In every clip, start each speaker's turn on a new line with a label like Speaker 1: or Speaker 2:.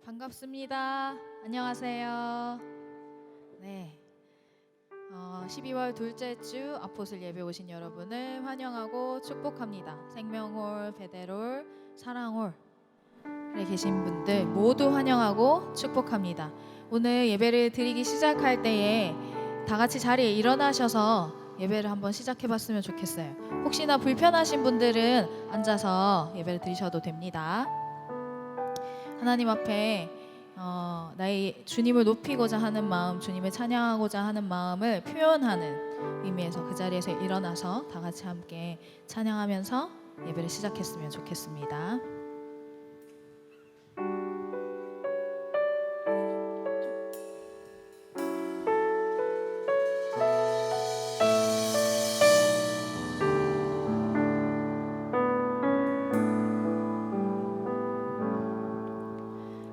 Speaker 1: 반갑습니다. 안녕하세요. 네, 12월 둘째 주 아포슬 예배 오신 여러분을 환영하고 축복합니다. 생명홀, 베델홀, 사랑홀에 계신 분들 모두 환영하고 축복합니다. 오늘 예배를 드리기 시작할 때에 다 같이 자리에 일어나셔서 예배를 한번 시작해 봤으면 좋겠어요. 혹시나 불편하신 분들은 앉아서 예배를 드리셔도 됩니다. 하나님 앞에 나의 주님을 높이고자 하는 마음, 주님을 찬양하고자 하는 마음을 표현하는 의미에서 그 자리에서 일어나서 다 같이 함께 찬양하면서 예배를 시작했으면 좋겠습니다.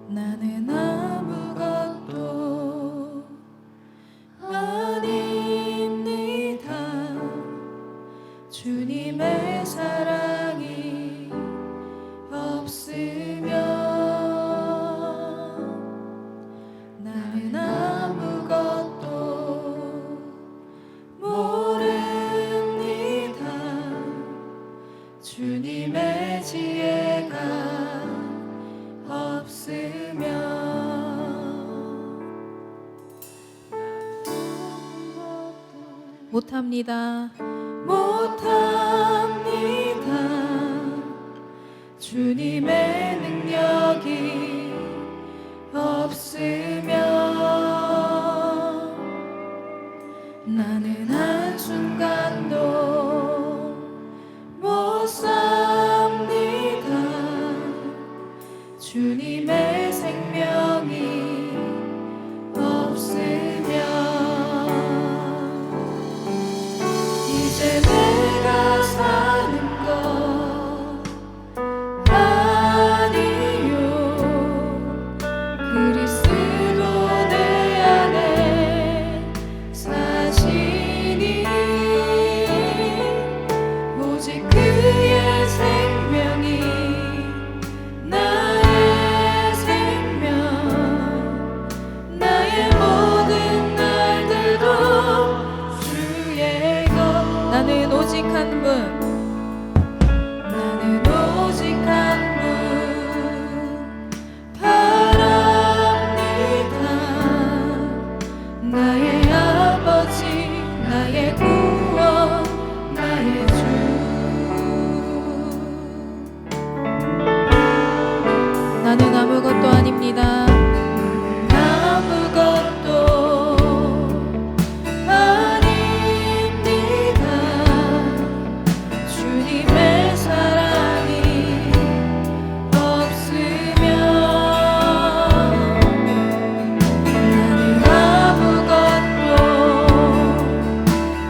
Speaker 1: 나는 아무것도 아닙니다. 주님의 사랑이 없으면 나는 아무것도 모릅니다. 주님의 지혜가 없으면 못합니다. 주님의 능력이 없으면 나는 한순간도 못 삽니다. 주님의 생명이 없으면 이제 내가 사는 것 아니요 그리스도 내 안에 사시니 오직 그의 생명이 나의 생명 나의 모든 날들도 주의 것 나는 오직 한 분 나는 오직 한 분 바랍니다. 나의 아버지 나의 구원 나의 주 나는 아무것도 아닙니다. 아무것도 아닙니다. 주님의 사랑이 없으면 나는 아무것도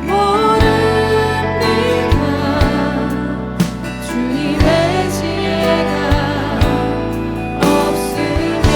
Speaker 1: 모릅니다. 주님의 지혜가 없으면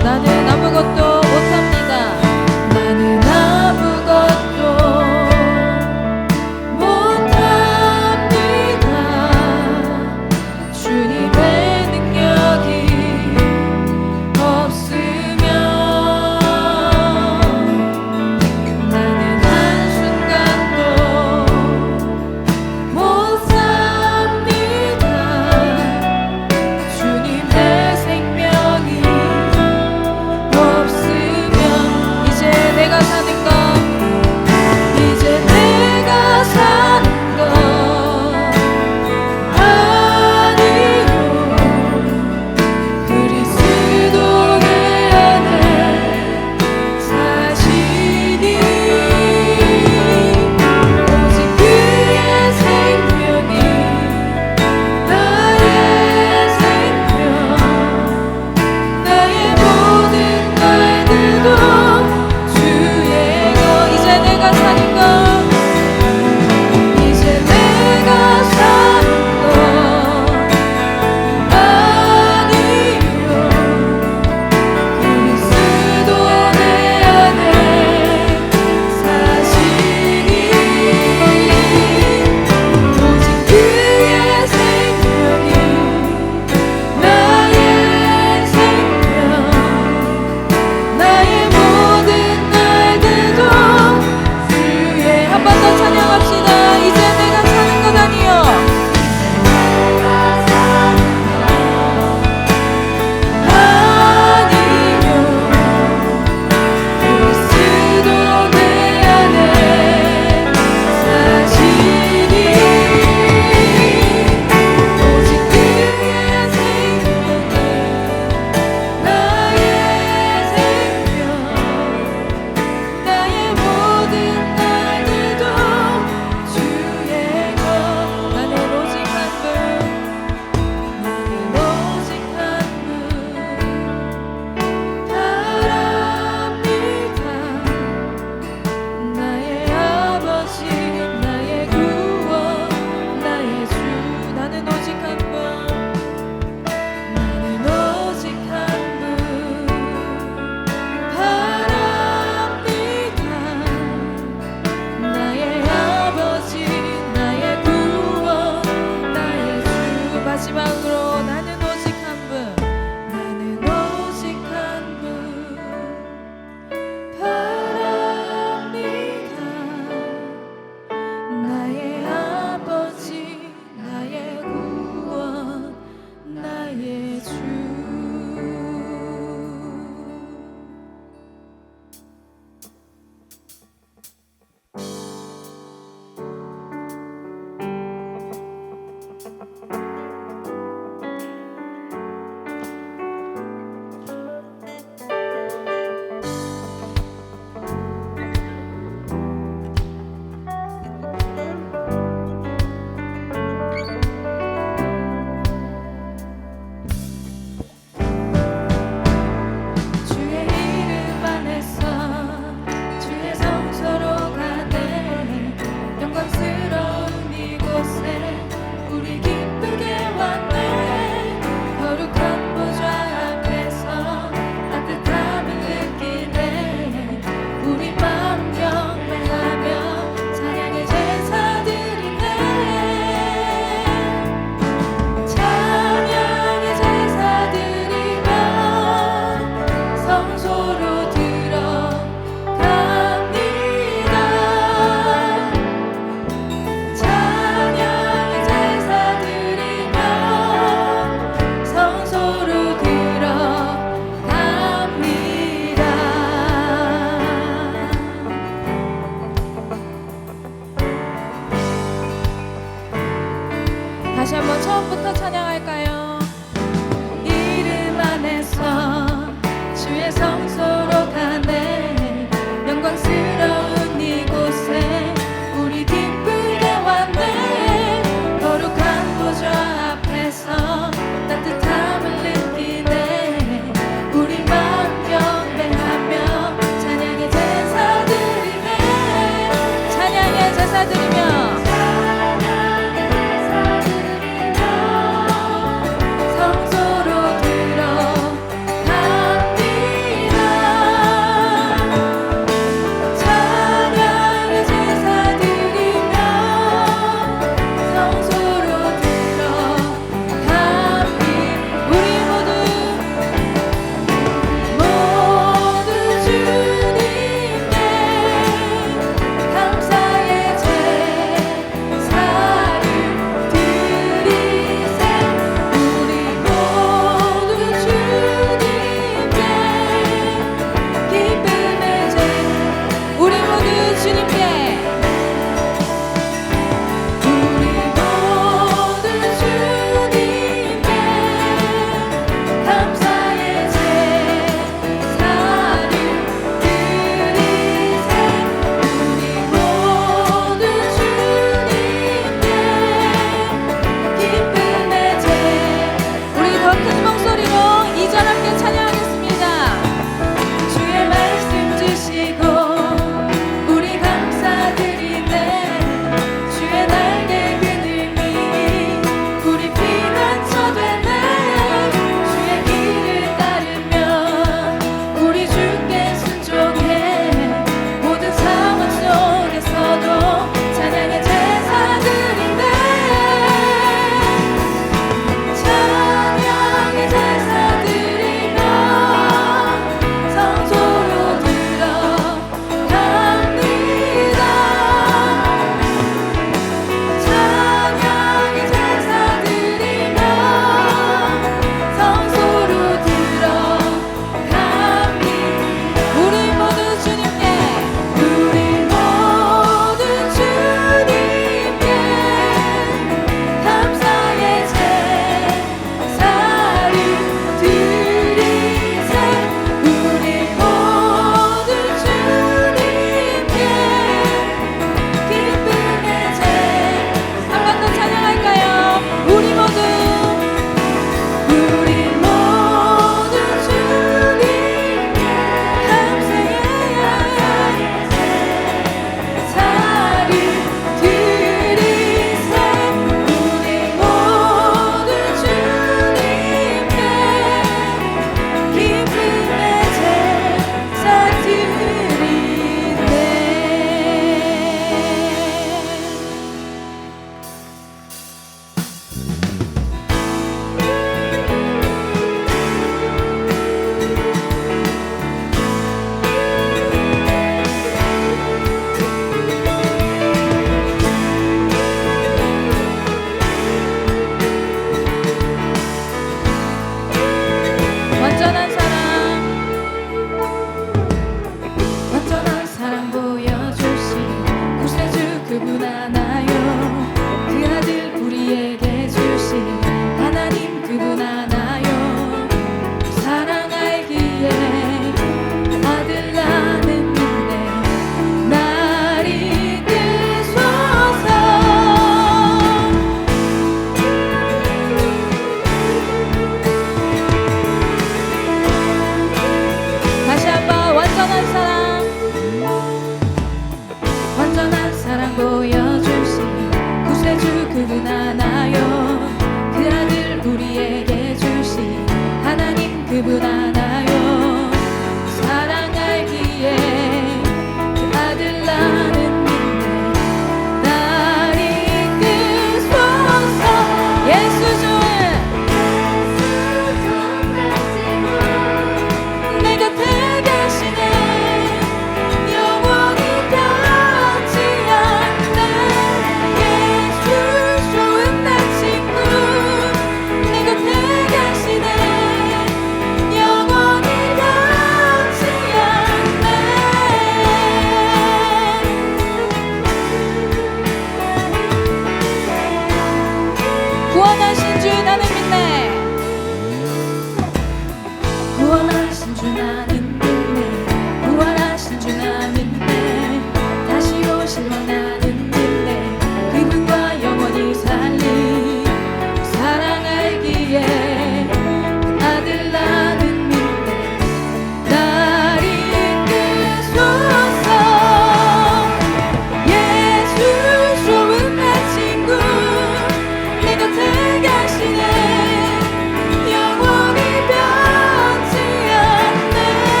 Speaker 1: 영원히 변치 않네.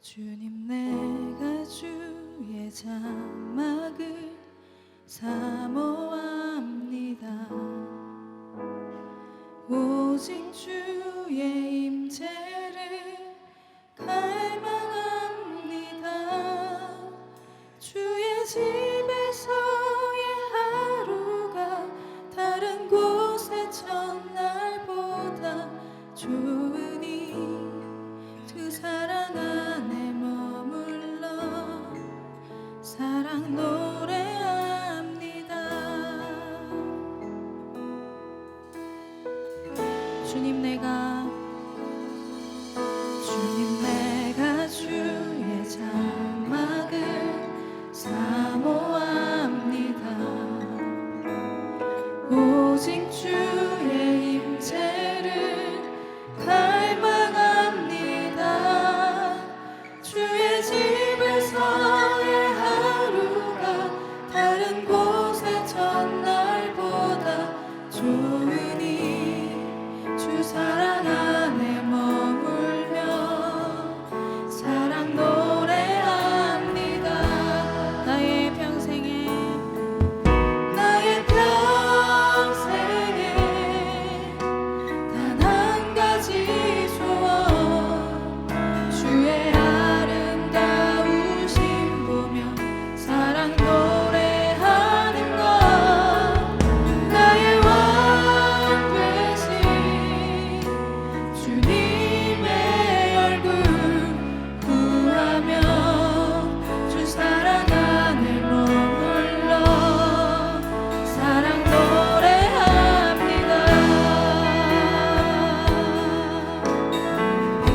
Speaker 2: 주님 내가 주의 장막을 사모합니다. 오직 주의 임재를 갈망합니다. 주의 집에서의 하루가 다른 곳의 첫날보다 좋으니 그 사랑 안에 머물러 사랑 노래합니다. 주님 내가 주의 장막을 사모합니다. 오직 주의 임재를 갈망합니다. 주의 집에서의 하루가 다른 곳의 첫날보다 좋으니 주 사랑 안에 머물며 사랑 노래합니다. 나의 평생에 단 한 가지 소원, 주의 아름다우심 보며 사랑 노래하는 것. 나의 왕 되신 주님의 얼굴 구하며 주 사랑 안에 머물러 사랑 노래합니다.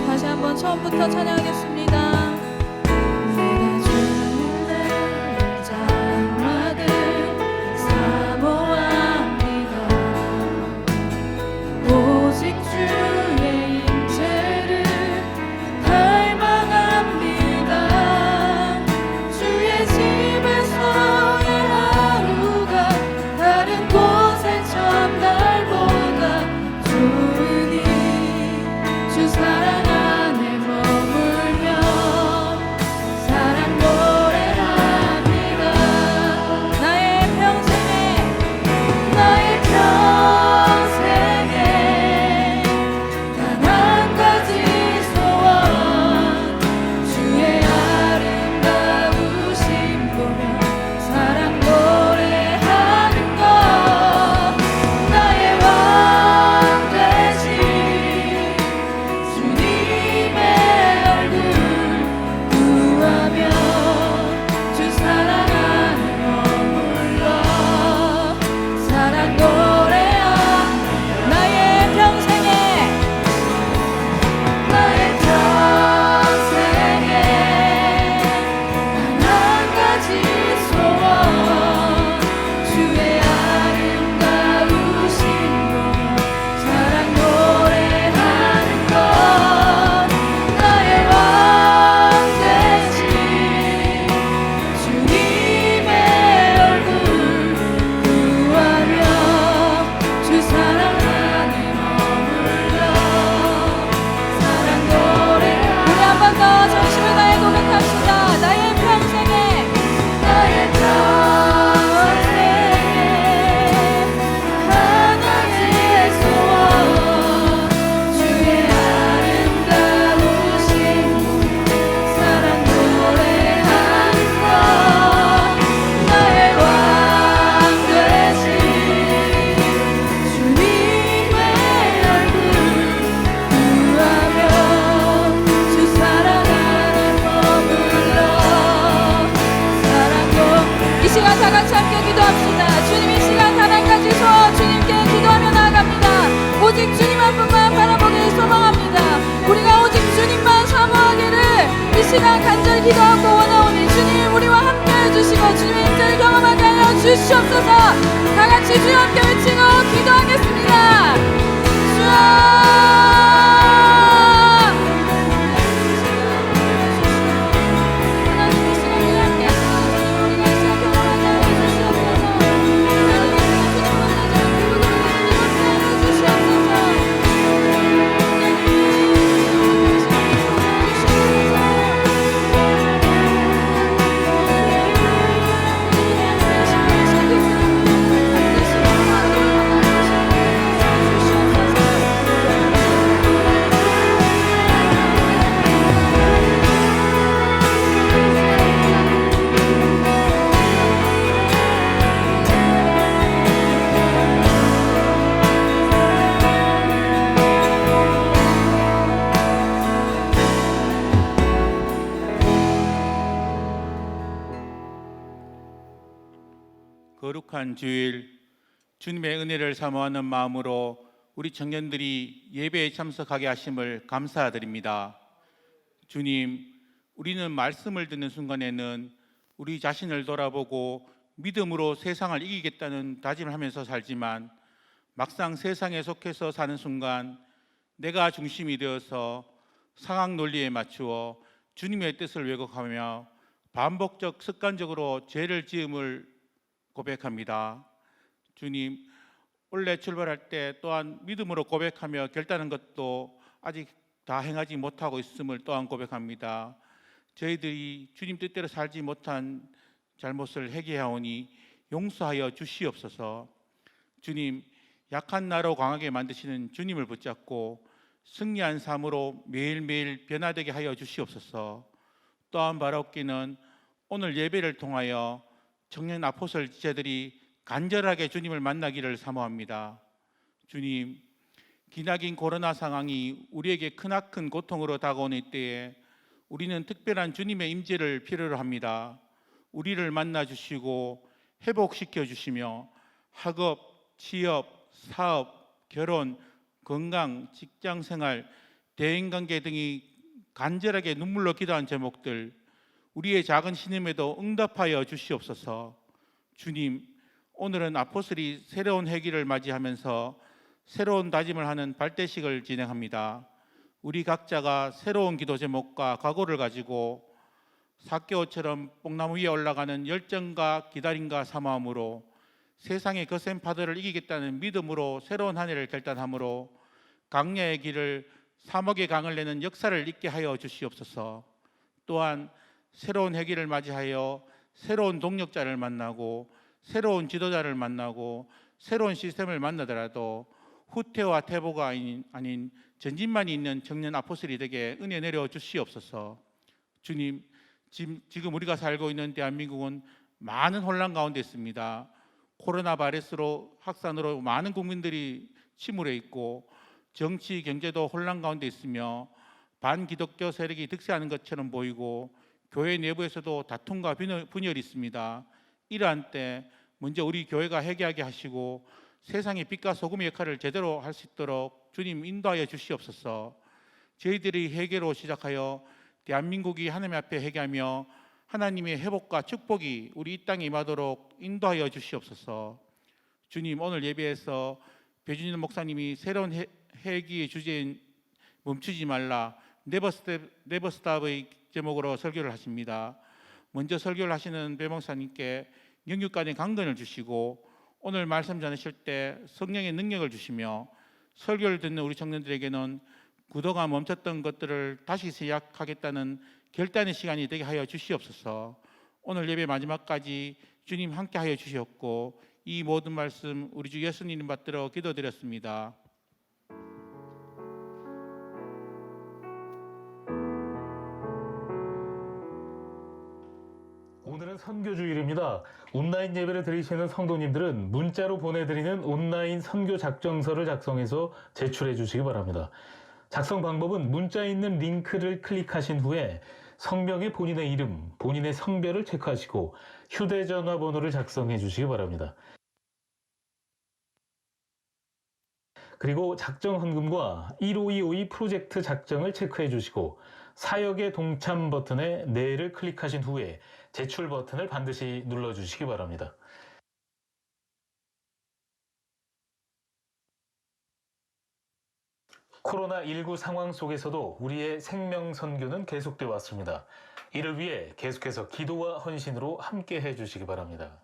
Speaker 2: 다시 한번 처음부터 찬양하겠습니다. 내가 주의 장막을 사모합니다. 오직 주의 임재를 갈망합니다. 주의 집에서의 하루가 다른 곳의 첫날보다 좋으니 주 사랑 안에 머물며 사랑 노래합니다. 나의 평생에 단 한 가지 소원, 주의 아름다우심 보며 사랑 노래하는 것. 나의 왕 되신 주님의 얼굴 구하며 주 사랑 안에 머물러 사랑 노래합니다. 나의 평생에 단 한 가지 소원, 주의 아름다우심 보며 사랑 노래하는 것. 나의 왕 되신 주님의 얼굴 구하며 주 사랑 안에 머물러 사랑 노래. 우리 한 번 더 전심을 다해 고백합시다. 나의 평생에 하나님의 소원, 주의 아름다우심 사랑 노래하는 것. 나의 왕 되신 주님의 얼굴 구하며 주 사랑 안에 머물러 사랑 이 시간 다 같이 함께 기도합시다. 주님 이 시간 단 한 가지 소원 주님께 기도하며 나아갑니다. 오직 주님 한 분만 바라보길 소망합니다. 우리가 오직 주님만 사모하기를 이 시간 간절히 기도하고 원하오니 주님 우리와 함께 해주시고 주님의 임재를 경험하게 하여 주시옵소서. 다 같이 주여 함께 외치고 기도하겠습니다. 주여 하나님 이 시간 우리 함께 우리가 이 시간 경험하게 하여 주시옵소서. 하나님 주시옵소서.
Speaker 3: 거룩한 주일 주님의 은혜를 사모하는 마음으로 우리 청년들이 예배에 참석하게 하심을 감사드립니다. 주님, 우리는 말씀을 듣는 순간에는 우리 자신을 돌아보고 믿음으로 세상을 이기겠다는 다짐을 하면서 살지만 막상 세상에 속해서 사는 순간 내가 중심이 되어서 상황 논리에 맞추어 주님의 뜻을 왜곡하며 반복적 습관적으로 죄를 지음을 고백합니다. 주님, 원래 출발할 때 또한 믿음으로 고백하며 결단한 것도 아직 다 행하지 못하고 있음을 또한 고백합니다. 저희들이 주님 뜻대로 살지 못한 잘못을 회개하오니 용서하여 주시옵소서. 주님, 약한 나로 강하게 만드시는 주님을 붙잡고 승리한 삶으로 매일매일 변화되게 하여 주시옵소서. 또한 바라옵기는 오늘 예배를 통하여 청년 아포스톨 지체들이 간절하게 주님을 만나기를 사모합니다. 주님, 기나긴 코로나 상황이 우리에게 크나큰 고통으로 다가오는 이때에 우리는 특별한 주님의 임재를 필요로 합니다. 우리를 만나 주시고 회복시켜 주시며 학업, 취업, 사업, 결혼, 건강, 직장생활, 대인관계 등이 간절하게 눈물로 기도한 제목들, 우리의 작은 신임에도 응답하여 주시옵소서. 주님, 오늘은 아포스톨이 새로운 회기를 맞이하면서 새로운 다짐을 하는 발대식을 진행합니다. 우리 각자가 새로운 기도 제목과 각오를 가지고 삭개오처럼 뽕나무 위에 올라가는 열정과 기다림과 사모함으로 세상의 거센 파도를 이기겠다는 믿음으로 새로운 한 해를 결단함으로 강야의 길을 사막의 강을 내는 역사를 있게 하여 주시옵소서. 또한 새로운 해기를 맞이하여 새로운 동력자를 만나고 새로운 지도자를 만나고 새로운 시스템을 만나더라도 후퇴와 퇴보가 아닌 전진만이 있는 청년 아포스톨이 되게 은혜 내려 주시옵소서. 주님, 지금 우리가 살고 있는 대한민국은 많은 혼란 가운데 있습니다. 코로나 바이러스로 확산으로 많은 국민들이 침울해 있고 정치, 경제도 혼란 가운데 있으며 반기독교 세력이 득세하는 것처럼 보이고 교회 내부에서도 다툼과 분열이 있습니다. 이러한 때 먼저 우리 교회가 회개하게 하시고 세상의 빛과 소금의 역할을 제대로 할 수 있도록 주님 인도하여 주시옵소서. 저희들이 회개로 시작하여 대한민국이 하나님 앞에 회개하며 하나님의 회복과 축복이 우리 이 땅에 임하도록 인도하여 주시옵소서. 주님, 오늘 예배에서 배준일 목사님이 새로운 회개의 주제인 멈추지 말라 네버 스탑의 제목으로 설교를 하십니다. 먼저 설교를 하시는 배 목사님께 영육간의 강건을 주시고 오늘 말씀 전하실 때 성령의 능력을 주시며 설교를 듣는 우리 청년들에게는 그동안 멈췄던 것들을 다시 시작하겠다는 결단의 시간이 되게 하여 주시옵소서. 오늘 예배 마지막까지 주님 함께 하여 주시옵고 이 모든 말씀 우리 주 예수님 받들어 기도드렸습니다.
Speaker 4: 오늘은 선교주일입니다. 온라인 예배를 드리시는 성도님들은 문자로 보내드리는 온라인 선교 작정서를 작성해서 제출해 주시기 바랍니다. 작성 방법은 문자에 있는 링크를 클릭하신 후에 성명에 본인의 이름, 본인의 성별을 체크하시고 휴대전화 번호를 작성해 주시기 바랍니다. 그리고 작정 헌금과 15252 프로젝트 작정을 체크해 주시고 사역의 동참 버튼에 네를 클릭하신 후에 제출 버튼을 반드시 눌러주시기 바랍니다. 코로나19 상황 속에서도 우리의 생명 선교는 계속되어 왔습니다. 이를 위해 계속해서 기도와 헌신으로 함께 해주시기 바랍니다.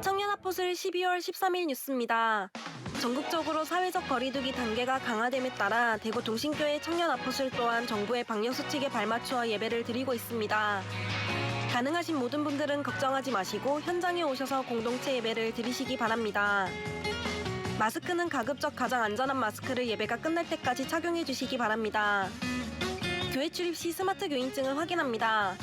Speaker 5: 청년아포슬 12월 13일 뉴스입니다. 전국적으로 사회적 거리두기 단계가 강화됨에 따라 대구 동신교회 청년아포슬 또한 정부의 방역수칙에 발맞추어 예배를 드리고 있습니다. 가능하신 모든 분들은 걱정하지 마시고 현장에 오셔서 공동체 예배를 드리시기 바랍니다. 마스크는 가급적 가장 안전한 마스크를 예배가 끝날 때까지 착용해 주시기 바랍니다. 교회 출입 시 스마트 교인증을 확인합니다.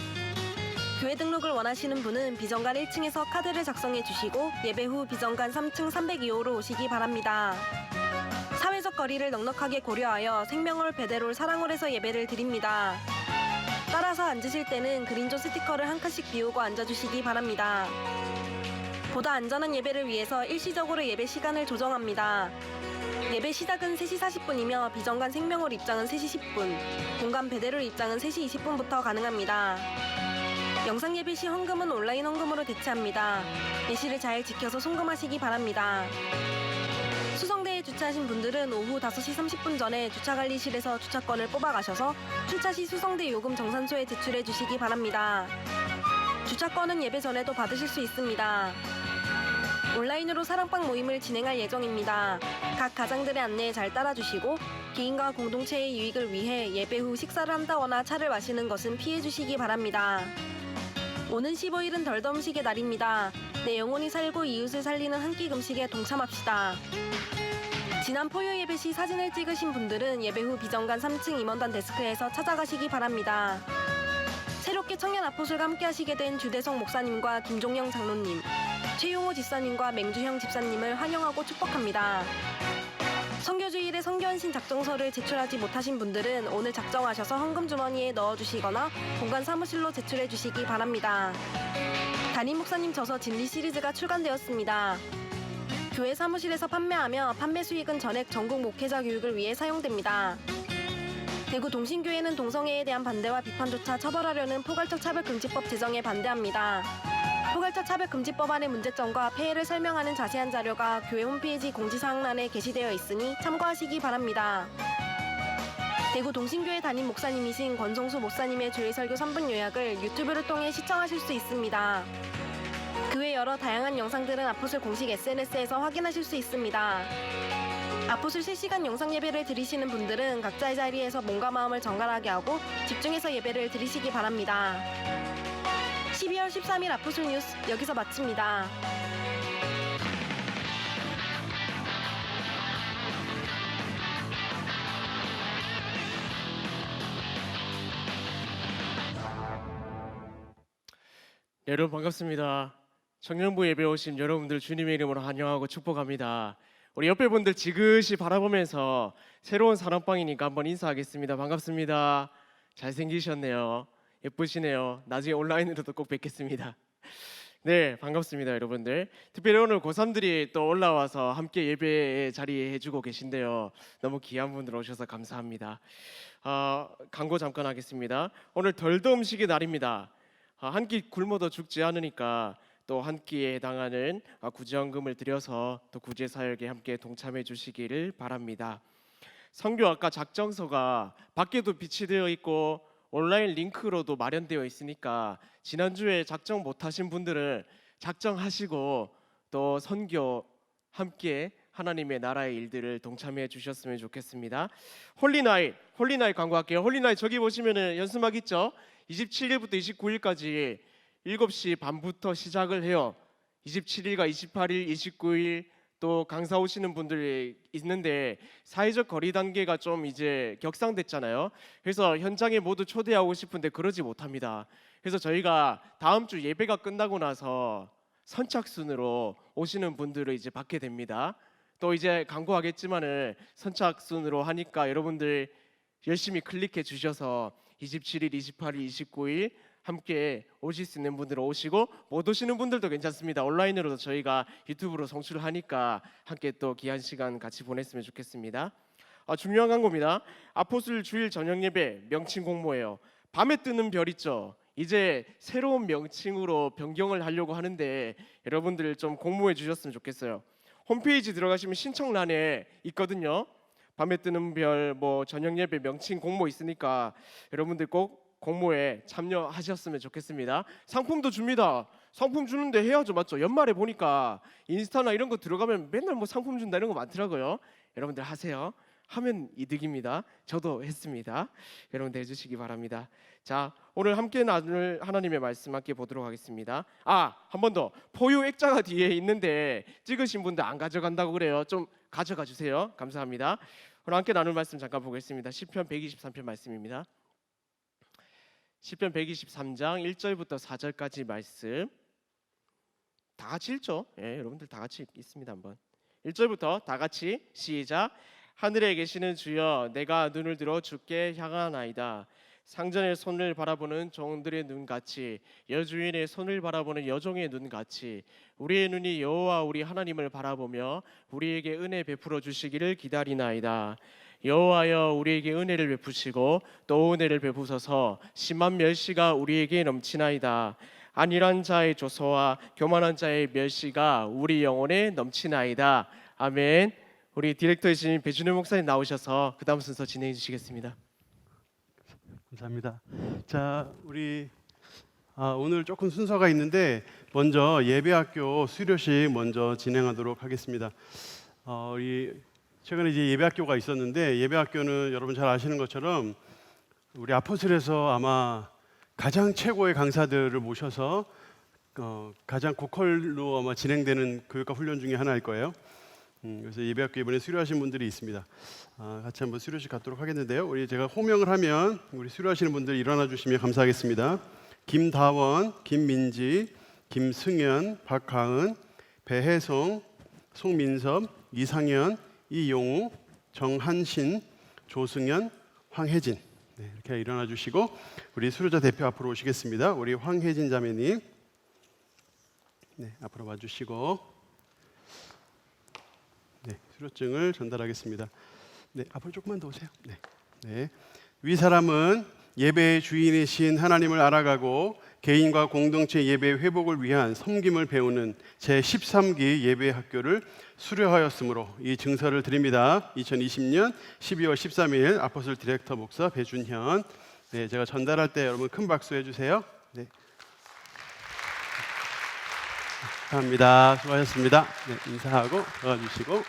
Speaker 5: 교회 등록을 원하시는 분은 비정관 1층에서 카드를 작성해 주시고 예배 후 비정관 3층 302호로 오시기 바랍니다. 사회적 거리를 넉넉하게 고려하여 생명월 베데롤 사랑홀에서 예배를 드립니다. 따라서 앉으실 때는 그린존 스티커를 한 칸씩 비우고 앉아주시기 바랍니다. 보다 안전한 예배를 위해서 일시적으로 예배 시간을 조정합니다. 예배 시작은 3시 40분이며 비정관 생명홀 입장은 3시 10분, 공간 베데롤 입장은 3시 20분부터 가능합니다. 영상 예배 시 헌금은 온라인 헌금으로 대체합니다. 예시를 잘 지켜서 송금하시기 바랍니다. 수성대에 주차하신 분들은 오후 5시 30분 전에 주차관리실에서 주차권을 뽑아가셔서 출차 시 수성대 요금 정산소에 제출해 주시기 바랍니다. 주차권은 예배 전에도 받으실 수 있습니다. 온라인으로 사랑방 모임을 진행할 예정입니다. 각 가장들의 안내에 잘 따라주시고 개인과 공동체의 유익을 위해 예배 후 식사를 한다거나 차를 마시는 것은 피해 주시기 바랍니다. 오는 15일은 덜더음식의 날입니다. 내 영혼이 살고 이웃을 살리는 한 끼 금식에 동참합시다. 지난 포유 예배 시 사진을 찍으신 분들은 예배 후 비정관 3층 임원단 데스크에서 찾아가시기 바랍니다. 새롭게 청년 아포슬과 함께 하시게 된 주대성 목사님과 김종영 장로님, 최용호 집사님과 맹주형 집사님을 환영하고 축복합니다. 선교주일에 선교헌신 작정서를 제출하지 못하신 분들은 오늘 작정하셔서 헌금 주머니에 넣어주시거나 본관 사무실로 제출해 주시기 바랍니다. 담임 목사님 저서 진리 시리즈가 출간되었습니다. 교회 사무실에서 판매하며 판매 수익은 전액 전국 목회자 교육을 위해 사용됩니다. 대구 동신교회는 동성애에 대한 반대와 비판조차 처벌하려는 포괄적 차별금지법 제정에 반대합니다. 포괄적 차별금지법안의 문제점과 폐해를 설명하는 자세한 자료가 교회 홈페이지 공지사항란에 게시되어 있으니 참고하시기 바랍니다. 대구 동신교회 담임 목사님이신 권성수 목사님의 주일 설교 3분 요약을 유튜브를 통해 시청하실 수 있습니다. 그 외 여러 다양한 영상들은 아포슬 공식 SNS에서 확인하실 수 있습니다. 아포슬 실시간 영상 예배를 드리시는 분들은 각자의 자리에서 몸과 마음을 정갈하게 하고 집중해서 예배를 드리시기 바랍니다. 12월 13일 아포슬 뉴스 여기서 마칩니다.
Speaker 6: 네, 여러분 반갑습니다. 청년부 예배 오신 여러분들 주님의 이름으로 환영하고 축복합니다. 우리 옆에 분들 지그시 바라보면서 새로운 사랑방이니까 한번 인사하겠습니다. 반갑습니다. 잘생기셨네요. 예쁘시네요. 나중에 온라인으로도 꼭 뵙겠습니다. 네, 반갑습니다, 여러분들. 특별히 오늘 고3들이 또 올라와서 함께 예배 자리에 해주고 계신데요. 너무 귀한 분들 오셔서 감사합니다. 광고 잠깐 하겠습니다. 오늘 덜더음식의 날입니다. 한 끼 굶어도 죽지 않으니까 또 한 끼에 해당하는 구제헌금을 드려서 또 구제 사역에 함께 동참해 주시기를 바랍니다. 선교학과 작정서가 밖에도 비치되어 있고 온라인 링크로도 마련되어 있으니까 지난주에 작정 못하신 분들은 작정하시고 또 선교 함께 하나님의 나라의 일들을 동참해 주셨으면 좋겠습니다. 홀리나잇 광고할게요. 홀리나잇 저기 보시면은 연수막 있죠? 27일부터 29일까지 7시 반부터 시작을 해요. 27일과 28일, 29일 또 강사 오시는 분들이 있는데 사회적 거리 단계가 좀 이제 격상됐잖아요. 그래서 현장에 모두 초대하고 싶은데 그러지 못합니다. 그래서 저희가 다음 주 예배가 끝나고 나서 선착순으로 오시는 분들을 이제 받게 됩니다. 또 이제 광고하겠지만은 선착순으로 하니까 여러분들 열심히 클릭해 주셔서 27일, 28일, 29일 함께 오실 수 있는 분들은 오시고 못 오시는 분들도 괜찮습니다. 온라인으로도 저희가 유튜브로 송출을 하니까 함께 또 귀한 시간 같이 보냈으면 좋겠습니다. 중요한 광고입니다. 아포슬 주일 저녁 예배 명칭 공모예요. 밤에 뜨는 별 있죠. 이제 새로운 명칭으로 변경을 하려고 하는데 여러분들 좀 공모해 주셨으면 좋겠어요. 홈페이지 들어가시면 신청란에 있거든요. 밤에 뜨는 별 뭐 저녁 예배 명칭 공모 있으니까 여러분들 꼭 공모에 참여하셨으면 좋겠습니다. 상품도 줍니다. 상품 주는데 해야죠, 맞죠? 연말에 보니까 인스타나 이런 거 들어가면 맨날 뭐 상품 준다 이런 거 많더라고요. 여러분들 하세요. 하면 이득입니다. 저도 했습니다. 여러분들 해주시기 바랍니다. 자, 오늘 함께 나눌 하나님의 말씀 함께 보도록 하겠습니다. 한 번 더. 포유 액자가 뒤에 있는데 찍으신 분들 안 가져간다고 그래요. 좀 가져가 주세요. 감사합니다. 오늘 함께 나눌 말씀 잠깐 보겠습니다. 시편 123편 말씀입니다. 시편 123장 1절부터 4절까지 말씀. 다 같이 읽죠? 예, 여러분들 다 같이 읽겠습니다. 한번. 1절부터 다 같이 시작. 하늘에 계시는 주여, 내가 눈을 들어 주께 향하나이다. 상전의 손을 바라보는 종들의 눈같이, 여주인의 손을 바라보는 여종의 눈같이 우리의 눈이 여호와 우리 하나님을 바라보며 우리에게 은혜 베풀어 주시기를 기다리나이다. 여호와여, 우리에게 은혜를 베푸시고 또 은혜를 베푸소서. 심한 멸시가 우리에게 넘치나이다. 안일한 자의 조소와 교만한 자의 멸시가 우리 영혼에 넘치나이다. 아멘. 우리 디렉터이신 배준호 목사님 나오셔서 그 다음 순서 진행해 주시겠습니다.
Speaker 7: 감사합니다. 자, 우리 오늘 조금 순서가 있는데 먼저 예배학교 수료식 먼저 진행하도록 하겠습니다. 우리 최근에 이제 예배학교가 있었는데 예배학교는 여러분 잘 아시는 것처럼 우리 아포슬에서 아마 가장 최고의 강사들을 모셔서 가장 고퀄로 아마 진행되는 교육과 훈련 중에 하나일 거예요. 그래서 예배학교 이번에 수료하신 분들이 있습니다. 같이 한번 수료식 갖도록 하겠는데요. 우리 제가 호명을 하면 우리 수료하시는 분들 일어나 주시면 감사하겠습니다. 김다원, 김민지, 김승현, 박가은, 배혜성, 송민섭, 이상현, 이용우, 정한신, 조승현, 황혜진. 네, 이렇게 일어나 주시고 우리 수료자 대표 앞으로 오시겠습니다. 우리 황혜진 자매님, 네, 앞으로 와주시고. 네, 수료증을 전달하겠습니다. 네, 앞으로 조금만 더 오세요. 네, 네. 위 사람은 예배의 주인이신 하나님을 알아가고 개인과 공동체 예배 회복을 위한 섬김을 배우는 제13기 예배 학교를 수료하였으므로 이 증서를 드립니다. 2020년 12월 13일 아포슬 디렉터 목사 배준현. 네, 제가 전달할 때 여러분 큰 박수 해주세요. 네. 감사합니다. 수고하셨습니다. 네, 인사하고 들어가 주시고,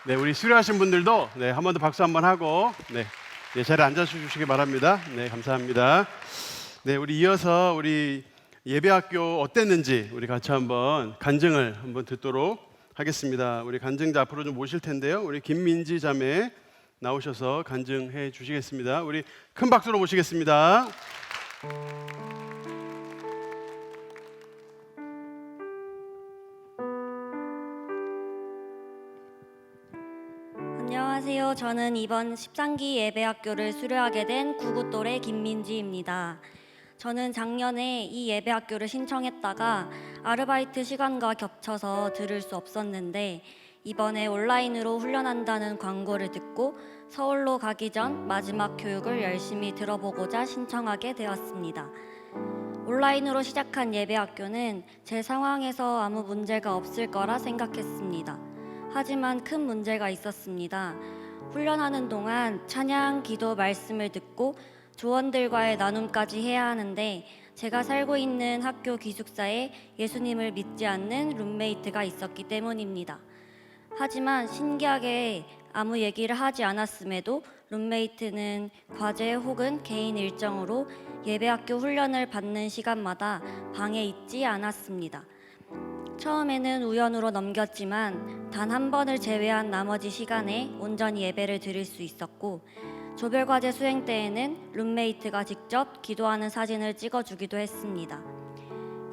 Speaker 7: 네, 우리 수료하신 분들도 네, 한 번 더 박수 한번 하고, 네, 자리에 앉아 주시기 바랍니다. 네, 감사합니다. 네, 우리 이어서 우리 예배학교 어땠는지 우리 같이 한번 간증을 한번 듣도록 하겠습니다. 우리 간증자 앞으로 좀 모실 텐데요. 우리 김민지 자매 나오셔서 간증해 주시겠습니다. 우리 큰 박수로 모시겠습니다.
Speaker 8: 안녕하세요. 저는 이번 13기 예배학교를 수료하게 된 구구똘의 김민지입니다. 저는 작년에 이 예배학교를 신청했다가 아르바이트 시간과 겹쳐서 들을 수 없었는데 이번에 온라인으로 훈련한다는 광고를 듣고 서울로 가기 전 마지막 교육을 열심히 들어보고자 신청하게 되었습니다. 온라인으로 시작한 예배학교는 제 상황에서 아무 문제가 없을 거라 생각했습니다. 하지만 큰 문제가 있었습니다. 훈련하는 동안 찬양, 기도, 말씀을 듣고 조원들과의 나눔까지 해야 하는데 제가 살고 있는 학교 기숙사에 예수님을 믿지 않는 룸메이트가 있었기 때문입니다. 하지만 신기하게 아무 얘기를 하지 않았음에도 룸메이트는 과제 혹은 개인 일정으로 예배학교 훈련을 받는 시간마다 방에 있지 않았습니다. 처음에는 우연으로 넘겼지만 단 한 번을 제외한 나머지 시간에 온전히 예배를 드릴 수 있었고 조별과제 수행 때에는 룸메이트가 직접 기도하는 사진을 찍어주기도 했습니다.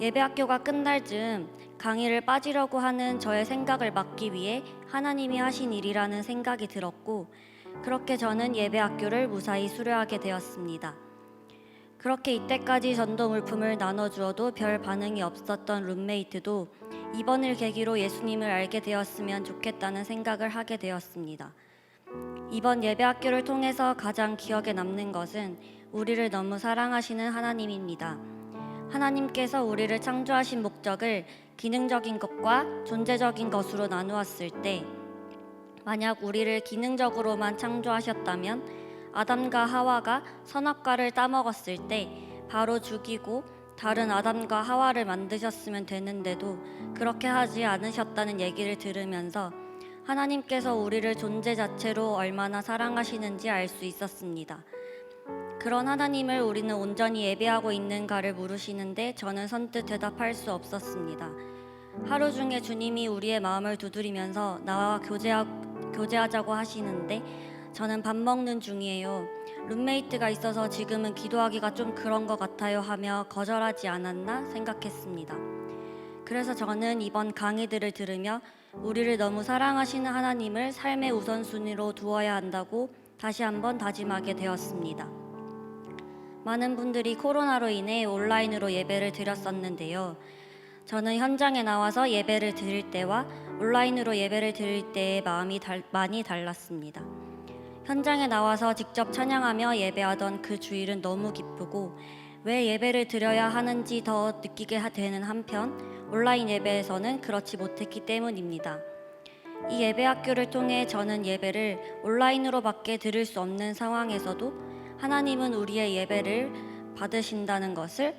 Speaker 8: 예배학교가 끝날 즈음 강의를 빠지려고 하는 저의 생각을 막기 위해 하나님이 하신 일이라는 생각이 들었고 그렇게 저는 예배학교를 무사히 수료하게 되었습니다. 그렇게 이때까지 전도 물품을 나눠주어도 별 반응이 없었던 룸메이트도 이번을 계기로 예수님을 알게 되었으면 좋겠다는 생각을 하게 되었습니다. 이번 예배학교를 통해서 가장 기억에 남는 것은 우리를 너무 사랑하시는 하나님입니다. 하나님께서 우리를 창조하신 목적을 기능적인 것과 존재적인 것으로 나누었을 때, 만약 우리를 기능적으로만 창조하셨다면 아담과 하와가 선악과를 따먹었을 때 바로 죽이고 다른 아담과 하와를 만드셨으면 되는데도 그렇게 하지 않으셨다는 얘기를 들으면서 하나님께서 우리를 존재 자체로 얼마나 사랑하시는지 알 수 있었습니다. 그런 하나님을 우리는 온전히 예배하고 있는가를 물으시는데 저는 선뜻 대답할 수 없었습니다. 하루 중에 주님이 우리의 마음을 두드리면서 나와 교제하자고 하시는데 저는 밥 먹는 중이에요. 룸메이트가 있어서 지금은 기도하기가 좀 그런 것 같아요 하며 거절하지 않았나 생각했습니다. 그래서 저는 이번 강의들을 들으며 우리를 너무 사랑하시는 하나님을 삶의 우선순위로 두어야 한다고 다시 한번 다짐하게 되었습니다. 많은 분들이 코로나로 인해 온라인으로 예배를 드렸었는데요. 저는 현장에 나와서 예배를 드릴 때와 온라인으로 예배를 드릴 때의 마음이 많이 달랐습니다. 현장에 나와서 직접 찬양하며 예배하던 그 주일은 너무 기쁘고 왜 예배를 드려야 하는지 더 느끼게 되는 한편 온라인 예배에서는 그렇지 못했기 때문입니다. 이 예배학교를 통해 저는 예배를 온라인으로밖에 드릴 수 없는 상황에서도 하나님은 우리의 예배를 받으신다는 것을,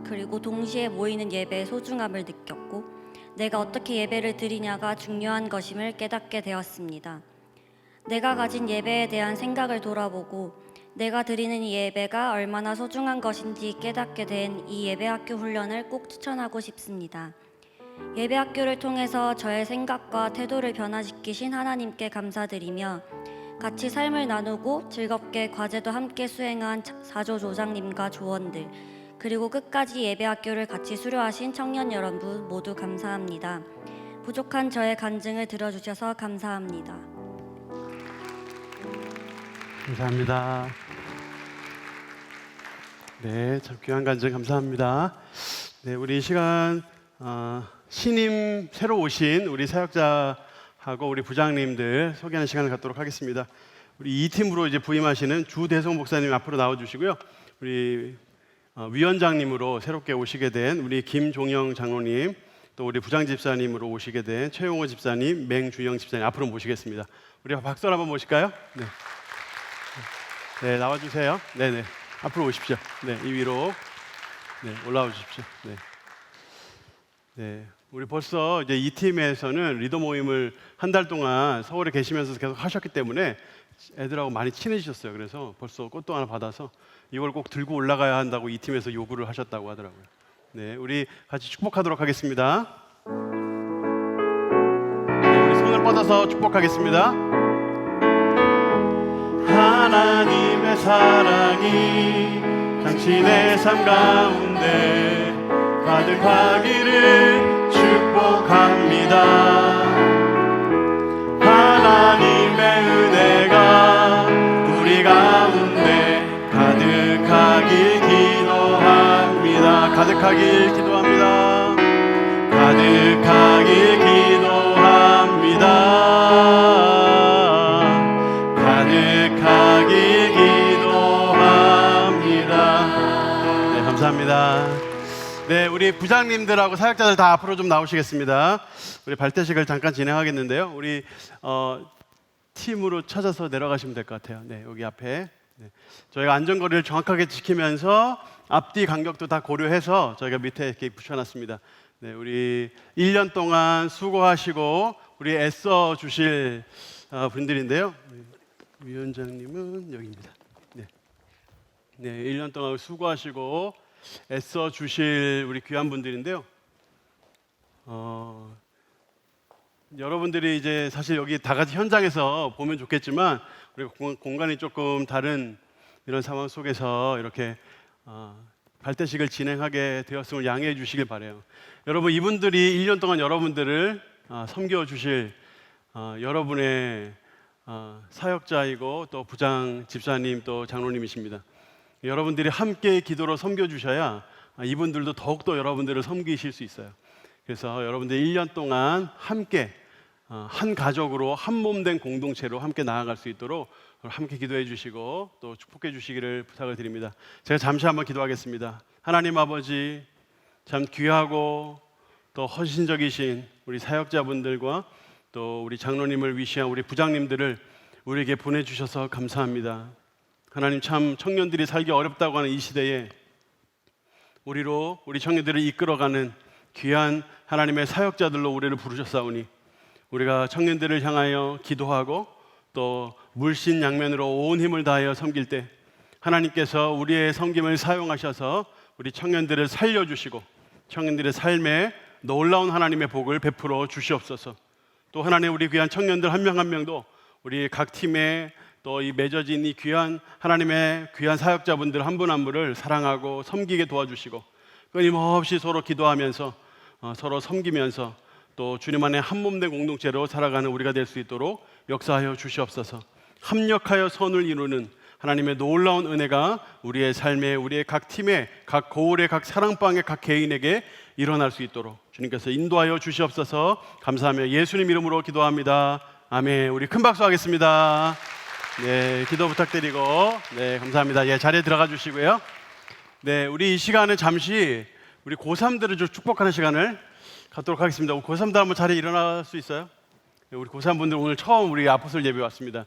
Speaker 8: 그리고 동시에 모이는 예배의 소중함을 느꼈고 내가 어떻게 예배를 드리냐가 중요한 것임을 깨닫게 되었습니다. 내가 가진 예배에 대한 생각을 돌아보고 내가 드리는 이 예배가 얼마나 소중한 것인지 깨닫게 된 이 예배학교 훈련을 꼭 추천하고 싶습니다. 예배학교를 통해서 저의 생각과 태도를 변화시키신 하나님께 감사드리며 같이 삶을 나누고 즐겁게 과제도 함께 수행한 사조 조장님과 조원들, 그리고 끝까지 예배학교를 같이 수료하신 청년 여러분 모두 감사합니다. 부족한 저의 간증을 들어주셔서 감사합니다.
Speaker 7: 감사합니다. 네, 참 귀한 간증 감사합니다. 네, 우리 이 시간 신임 새로 오신 우리 사역자하고 우리 부장님들 소개하는 시간을 갖도록 하겠습니다. 우리 이 팀으로 이제 부임하시는 주대성 목사님 앞으로 나와주시고요. 우리 위원장님으로 새롭게 오시게 된 우리 김종영 장로님, 또 우리 부장집사님으로 오시게 된 최용호 집사님, 맹주영 집사님 앞으로 모시겠습니다. 우리 박수 한번 모실까요? 네. 네, 나와주세요. 네네. 앞으로 오십시오. 네, 이 위로. 네, 올라와 주십시오. 네. 네. 우리 벌써 이제 이 팀에서는 리더 모임을 한 달 동안 서울에 계시면서 계속 하셨기 때문에 애들하고 많이 친해지셨어요. 그래서 벌써 꽃도 하나 받아서 이걸 꼭 들고 올라가야 한다고 이 팀에서 요구를 하셨다고 하더라고요. 네, 우리 같이 축복하도록 하겠습니다. 네, 우리 손을 뻗어서 축복하겠습니다. 하나님의 사랑이 당신의 삶 가운데 가득하기를 축복합니다. 하나님의 은혜가 우리 가운데 가득하길 기도합니다. 가득하길 기도합니다. 가득하길 기도합니다. 가득하길 기도합니다. 네, 감사합니다. 네, 우리 부장님들하고 사역자들 다 앞으로 좀 나오시겠습니다. 우리 발대식을 잠깐 진행하겠는데요. 우리 팀으로 찾아서 내려가시면 될 것 같아요. 네, 여기 앞에. 네. 저희가 안전거리를 정확하게 지키면서 앞뒤 간격도 다 고려해서 저희가 밑에 이렇게 붙여놨습니다. 네, 우리 1년 동안 수고하시고 우리 애써 주실 분들인데요. 위원장님은 여기입니다. 네. 네, 1년 동안 수고하시고 애써 주실 우리 귀한 분들인데요. 여러분들이 이제 사실 여기 다 같이 현장에서 보면 좋겠지만 우리가 공간이 조금 다른 이런 상황 속에서 이렇게 발대식을 진행하게 되었음을 양해해 주시길 바라요. 여러분, 이분들이 1년 동안 여러분들을 섬겨 주실 여러분의 사역자이고 또 부장 집사님 또 장로님이십니다. 여러분들이 함께 기도로 섬겨 주셔야 이분들도 더욱더 여러분들을 섬기실 수 있어요. 그래서 여러분들 1년 동안 함께 한 가족으로 한 몸 된 공동체로 함께 나아갈 수 있도록 함께 기도해 주시고 또 축복해 주시기를 부탁을 드립니다. 제가 잠시 한번 기도하겠습니다. 하나님 아버지, 참 귀하고 또 헌신적이신 우리 사역자분들과 또 우리 장로님을 위시한 우리 부장님들을 우리에게 보내주셔서 감사합니다. 하나님, 참 청년들이 살기 어렵다고 하는 이 시대에 우리로 우리 청년들을 이끌어가는 귀한 하나님의 사역자들로 우리를 부르셨사오니 우리가 청년들을 향하여 기도하고 또 물신양면으로 온 힘을 다하여 섬길 때 하나님께서 우리의 섬김을 사용하셔서 우리 청년들을 살려주시고 청년들의 삶에 놀라운 하나님의 복을 베풀어 주시옵소서. 또 하나님, 우리 귀한 청년들 한 명 한 명도 우리 각 팀에 또 이 맺어진 이 귀한 하나님의 귀한 사역자분들 한 분 한 분을 사랑하고 섬기게 도와주시고 끊임없이 서로 기도하면서 서로 섬기면서 또 주님 안에 한 몸된 공동체로 살아가는 우리가 될 수 있도록 역사하여 주시옵소서. 합력하여 선을 이루는 하나님의 놀라운 은혜가 우리의 삶에, 우리의 각 팀에, 각 고을의 각 사랑방의 각 개인에게 일어날 수 있도록 주님께서 인도하여 주시옵소서. 감사하며 예수님 이름으로 기도합니다. 아멘. 우리 큰 박수 하겠습니다. 네, 기도 부탁드리고, 네, 감사합니다. 예, 자리에 들어가 주시고요. 네, 우리 이 시간은 잠시 우리 고3들을 좀 축복하는 시간을 갖도록 하겠습니다. 고3들 한번 자리에 일어날 수 있어요? 네, 우리 고3분들 오늘 처음 우리 아포슬 예배 왔습니다.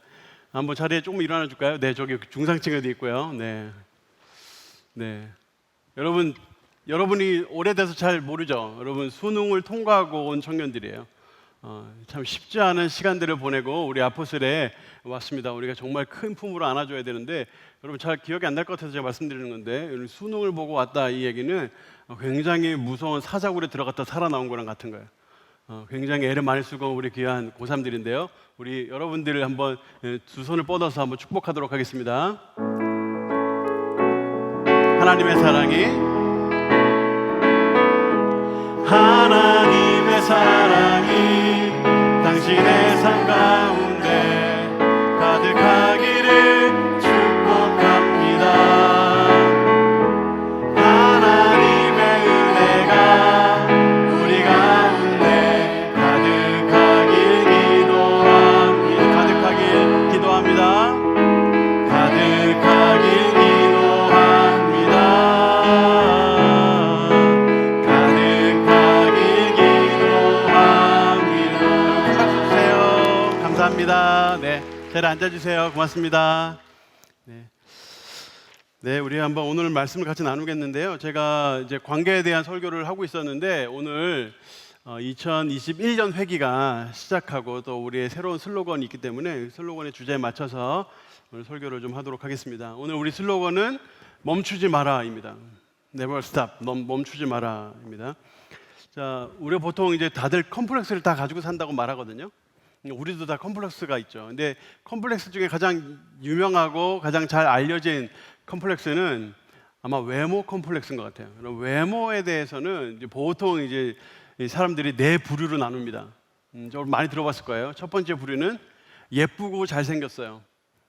Speaker 7: 한번 자리에 조금 일어나 줄까요? 네, 저기 중상층에도 있고요. 네, 네. 여러분이 오래돼서 잘 모르죠. 여러분 수능을 통과하고 온 청년들이에요. 참 쉽지 않은 시간들을 보내고 우리 아포슬에 왔습니다. 우리가 정말 큰 품으로 안아줘야 되는데 여러분 잘 기억이 안 날 것 같아서 제가 말씀드리는 건데 수능을 보고 왔다 이 얘기는 굉장히 무서운 사자굴에 들어갔다 살아나온 거랑 같은 거예요. 굉장히 애를 많이 쓰고 우리 귀한 고3들인데요. 우리 여러분들을 한번 두 손을 뻗어서 한번 축복하도록 하겠습니다. 하나님의 사랑이 당신의 삶 가운데 가득하기를 축복합니다. 하나님의 은혜가 우리 가운데 가득하길 기도합니다. 가득하길 기도합니다. 감사합니다. 네, 자리에 앉아주세요. 고맙습니다. 네, 우리 한번 오늘 말씀을 같이 나누겠는데요. 제가 이제 관계에 대한 설교를 하고 있었는데 오늘 2021년 회기가 시작하고 또 우리의 새로운 슬로건이 있기 때문에 슬로건의 주제에 맞춰서 오늘 설교를 좀 하도록 하겠습니다. 오늘 우리 슬로건은 멈추지 마라입니다. Never stop, 멈추지 마라입니다. 자, 우리가 보통 이제 다들 컴플렉스를 다 가지고 산다고 말하거든요. 우리도 다 컴플렉스가 있죠. 근데 컴플렉스 중에 가장 유명하고 가장 잘 알려진 컴플렉스는 아마 외모 컴플렉스인 것 같아요. 외모에 대해서는 이제 보통 이제 사람들이 네 부류로 나눕니다. 좀 많이 들어봤을 거예요. 첫 번째 부류는 예쁘고 잘생겼어요.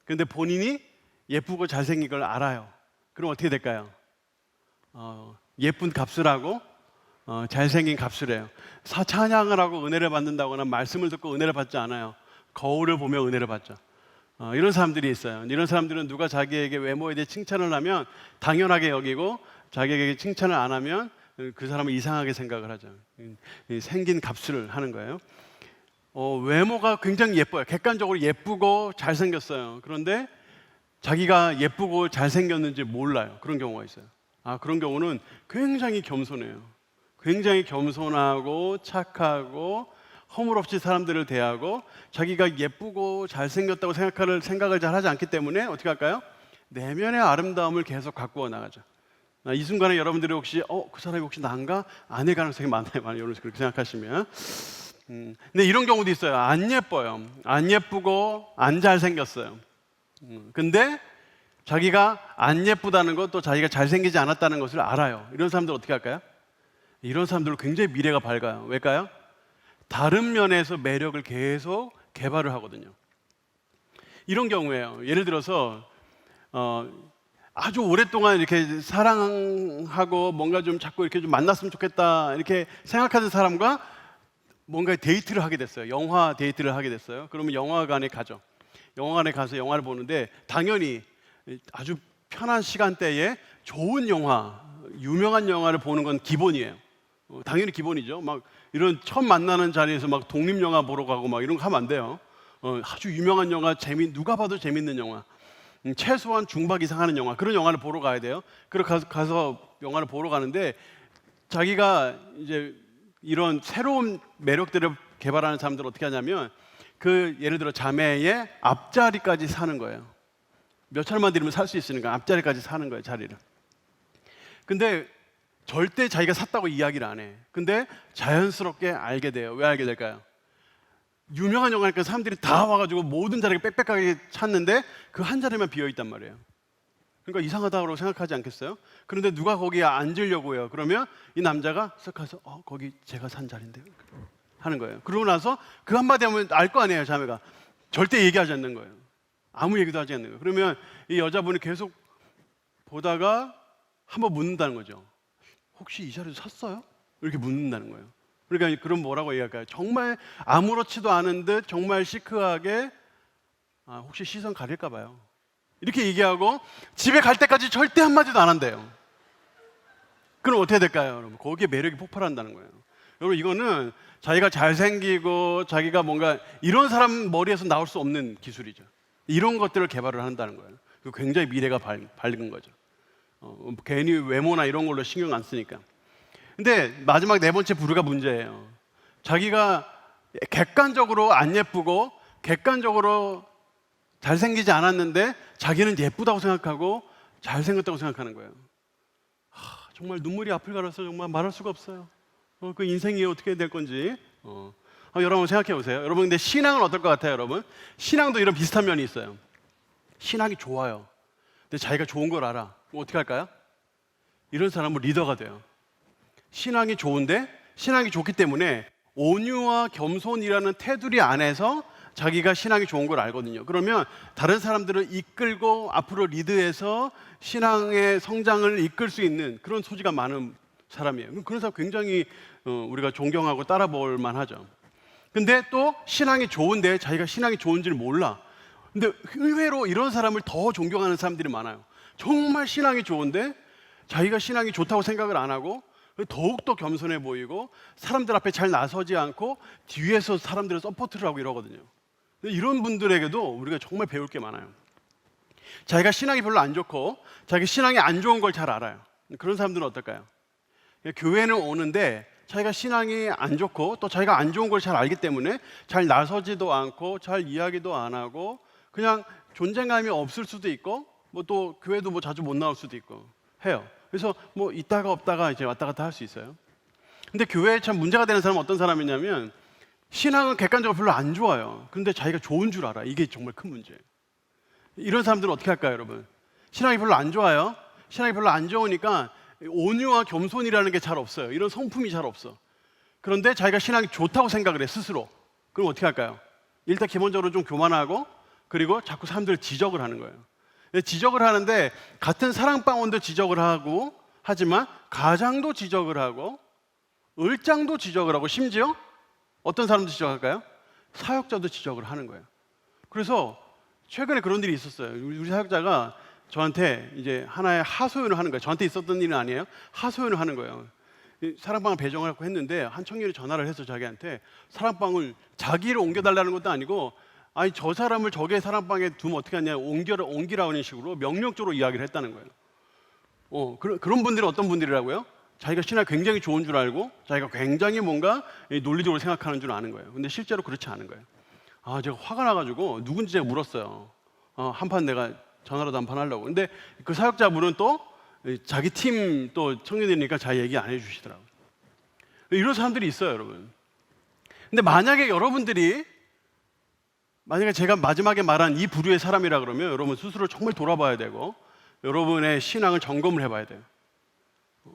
Speaker 7: 그런데 본인이 예쁘고 잘생긴 걸 알아요. 그럼 어떻게 될까요? 예쁜 값을 하고 잘생긴 값을 해요. 찬양을 하고 은혜를 받는다거나 말씀을 듣고 은혜를 받지 않아요. 거울을 보며 은혜를 받죠. 이런 사람들이 있어요. 이런 사람들은 누가 자기에게 외모에 대해 칭찬을 하면 당연하게 여기고 자기에게 칭찬을 안 하면 그 사람은 이상하게 생각을 하죠. 생긴 값을 하는 거예요. 외모가 굉장히 예뻐요. 객관적으로 예쁘고 잘생겼어요. 그런데 자기가 예쁘고 잘생겼는지 몰라요. 그런 경우가 있어요. 그런 경우는 굉장히 겸손해요. 굉장히 겸손하고 착하고 허물없이 사람들을 대하고 자기가 예쁘고 잘생겼다고 생각을 잘 하지 않기 때문에 어떻게 할까요? 내면의 아름다움을 계속 가꾸어 나가죠. 이 순간에 여러분들이 혹시 그 사람이 혹시 난가? 아닐 가능성이 많아요. 여러분 그렇게 생각하시면. 근데 이런 경우도 있어요. 안 예뻐요. 안 예쁘고 안 잘생겼어요. 근데 자기가 안 예쁘다는 것 또 자기가 잘생기지 않았다는 것을 알아요. 이런 사람들 어떻게 할까요? 이런 사람들은 굉장히 미래가 밝아요. 왜일까요? 다른 면에서 매력을 계속 개발을 하거든요. 이런 경우에요. 예를 들어서 아주 오랫동안 이렇게 사랑하고 뭔가 좀 자꾸 이렇게 좀 만났으면 좋겠다 이렇게 생각하는 사람과 뭔가 데이트를 하게 됐어요. 영화 데이트를 하게 됐어요. 그러면 영화관에 가죠. 영화관에 가서 영화를 보는데 당연히 아주 편한 시간대에 좋은 영화, 유명한 영화를 보는 건 기본이에요. 당연히 기본이죠. 막 이런 처음 만나는 자리에서 막 독립 영화 보러 가고 막 이런 거 하면 안 돼요. 아주 유명한 영화, 누가 봐도 재밌는 영화, 최소한 중박 이상 하는 영화, 그런 영화를 보러 가야 돼요. 그래서 가서 영화를 보러 가는데 자기가 이제 이런 새로운 매력들을 개발하는 사람들은 어떻게 하냐면 그 예를 들어 자매의 앞자리까지 사는 거예요. 몇 천만 들이면 살 수 있으니까 앞자리까지 사는 거예요, 자리를. 근데 절대 자기가 샀다고 이야기를 안 해. 근데 자연스럽게 알게 돼요. 왜 알게 될까요? 유명한 영화니까 사람들이 다 와가지고 모든 자리가 빽빽하게 찼는데 그 한 자리만 비어있단 말이에요. 그러니까 이상하다고 생각하지 않겠어요? 그런데 누가 거기에 앉으려고 해요. 그러면 이 남자가 쓱 가서 거기 제가 산 자리인데요 하는 거예요. 그러고 나서 그 한마디 하면 알 거 아니에요, 자매가. 절대 얘기하지 않는 거예요. 아무 얘기도 하지 않는 거예요. 그러면 이 여자분이 계속 보다가 한번 묻는다는 거죠. 혹시 이 자리도 샀어요? 이렇게 묻는다는 거예요. 그러니까 그럼 뭐라고 얘기할까요? 정말 아무렇지도 않은 듯 정말 시크하게 혹시 시선 가릴까 봐요. 이렇게 얘기하고 집에 갈 때까지 절대 한마디도 안 한대요. 그럼 어떻게 될까요, 여러분? 거기에 매력이 폭발한다는 거예요. 여러분, 이거는 자기가 잘생기고 자기가 뭔가 이런 사람 머리에서 나올 수 없는 기술이죠. 이런 것들을 개발을 한다는 거예요. 굉장히 미래가 밝은 거죠. 괜히 외모나 이런 걸로 신경 안 쓰니까. 근데 마지막 네 번째 부류가 문제예요. 자기가 객관적으로 안 예쁘고 객관적으로 잘생기지 않았는데 자기는 예쁘다고 생각하고 잘생겼다고 생각하는 거예요. 정말 눈물이 앞을 가려서 정말 말할 수가 없어요. 그 인생이 어떻게 될 건지. 여러분 생각해 보세요. 여러분 근데 신앙은 어떨 것 같아요, 여러분? 신앙도 이런 비슷한 면이 있어요. 신앙이 좋아요. 근데 자기가 좋은 걸 알아. 그럼 어떻게 할까요? 이런 사람은 리더가 돼요. 신앙이 좋은데 신앙이 좋기 때문에 온유와 겸손이라는 테두리 안에서 자기가 신앙이 좋은 걸 알거든요. 그러면 다른 사람들을 이끌고 앞으로 리드해서 신앙의 성장을 이끌 수 있는 그런 소지가 많은 사람이에요. 그런 사람 굉장히 우리가 존경하고 따라볼 만하죠. 근데 또 신앙이 좋은데 자기가 신앙이 좋은지를 몰라. 근데 의외로 이런 사람을 더 존경하는 사람들이 많아요. 정말 신앙이 좋은데 자기가 신앙이 좋다고 생각을 안 하고 더욱더 겸손해 보이고 사람들 앞에 잘 나서지 않고 뒤에서 사람들을 서포트를 하고 이러거든요. 이런 분들에게도 우리가 정말 배울 게 많아요. 자기가 신앙이 별로 안 좋고 자기 신앙이 안 좋은 걸 잘 알아요. 그런 사람들은 어떨까요? 교회는 오는데 자기가 신앙이 안 좋고 또 자기가 안 좋은 걸 잘 알기 때문에 잘 나서지도 않고 잘 이야기도 안 하고 그냥 존재감이 없을 수도 있고 뭐 또 교회도 뭐 자주 못 나올 수도 있고 해요. 그래서 뭐 있다가 없다가 이제 왔다 갔다 할 수 있어요. 근데 교회에 참 문제가 되는 사람은 어떤 사람이냐면 신앙은 객관적으로 별로 안 좋아요. 그런데 자기가 좋은 줄 알아. 이게 정말 큰 문제예요. 이런 사람들은 어떻게 할까요, 여러분? 신앙이 별로 안 좋아요. 신앙이 별로 안 좋으니까 온유와 겸손이라는 게 잘 없어요. 이런 성품이 잘 없어. 그런데 자기가 신앙이 좋다고 생각을 해, 스스로. 그럼 어떻게 할까요? 일단 기본적으로 좀 교만하고 그리고 자꾸 사람들을 지적을 하는 거예요. 지적을 하는데 같은 사랑방원도 지적을 하고 하지만 가장도 지적을 하고 을장도 지적을 하고 심지어 어떤 사람도 지적할까요? 사역자도 지적을 하는 거예요. 그래서 최근에 그런 일이 있었어요. 우리 사역자가 저한테 이제 하나의 하소연을 하는 거예요. 저한테 있었던 일은 아니에요. 하소연을 하는 거예요. 사랑방을 배정하려고 했는데 한 청년이 전화를 해서 자기한테 사랑방을 자기를 옮겨달라는 것도 아니고 아니 저 사람을 저게 사랑방에 두면 어떻게 하냐 옮기라는 식으로 명령적으로 이야기를 했다는 거예요. 그런 분들은 어떤 분들이라고요? 자기가 신앙이 굉장히 좋은 줄 알고 자기가 굉장히 뭔가 논리적으로 생각하는 줄 아는 거예요. 근데 실제로 그렇지 않은 거예요. 제가 화가 나가지고 누군지 제가 물었어요. 한판 내가 전화로도 한판 하려고. 근데 그 사역자분은 또 자기 팀 또 청년이니까 잘 얘기 안 해주시더라고요. 이런 사람들이 있어요, 여러분. 근데 만약에 제가 마지막에 말한 이 부류의 사람이라 그러면 여러분 스스로 정말 돌아봐야 되고 여러분의 신앙을 점검을 해봐야 돼요.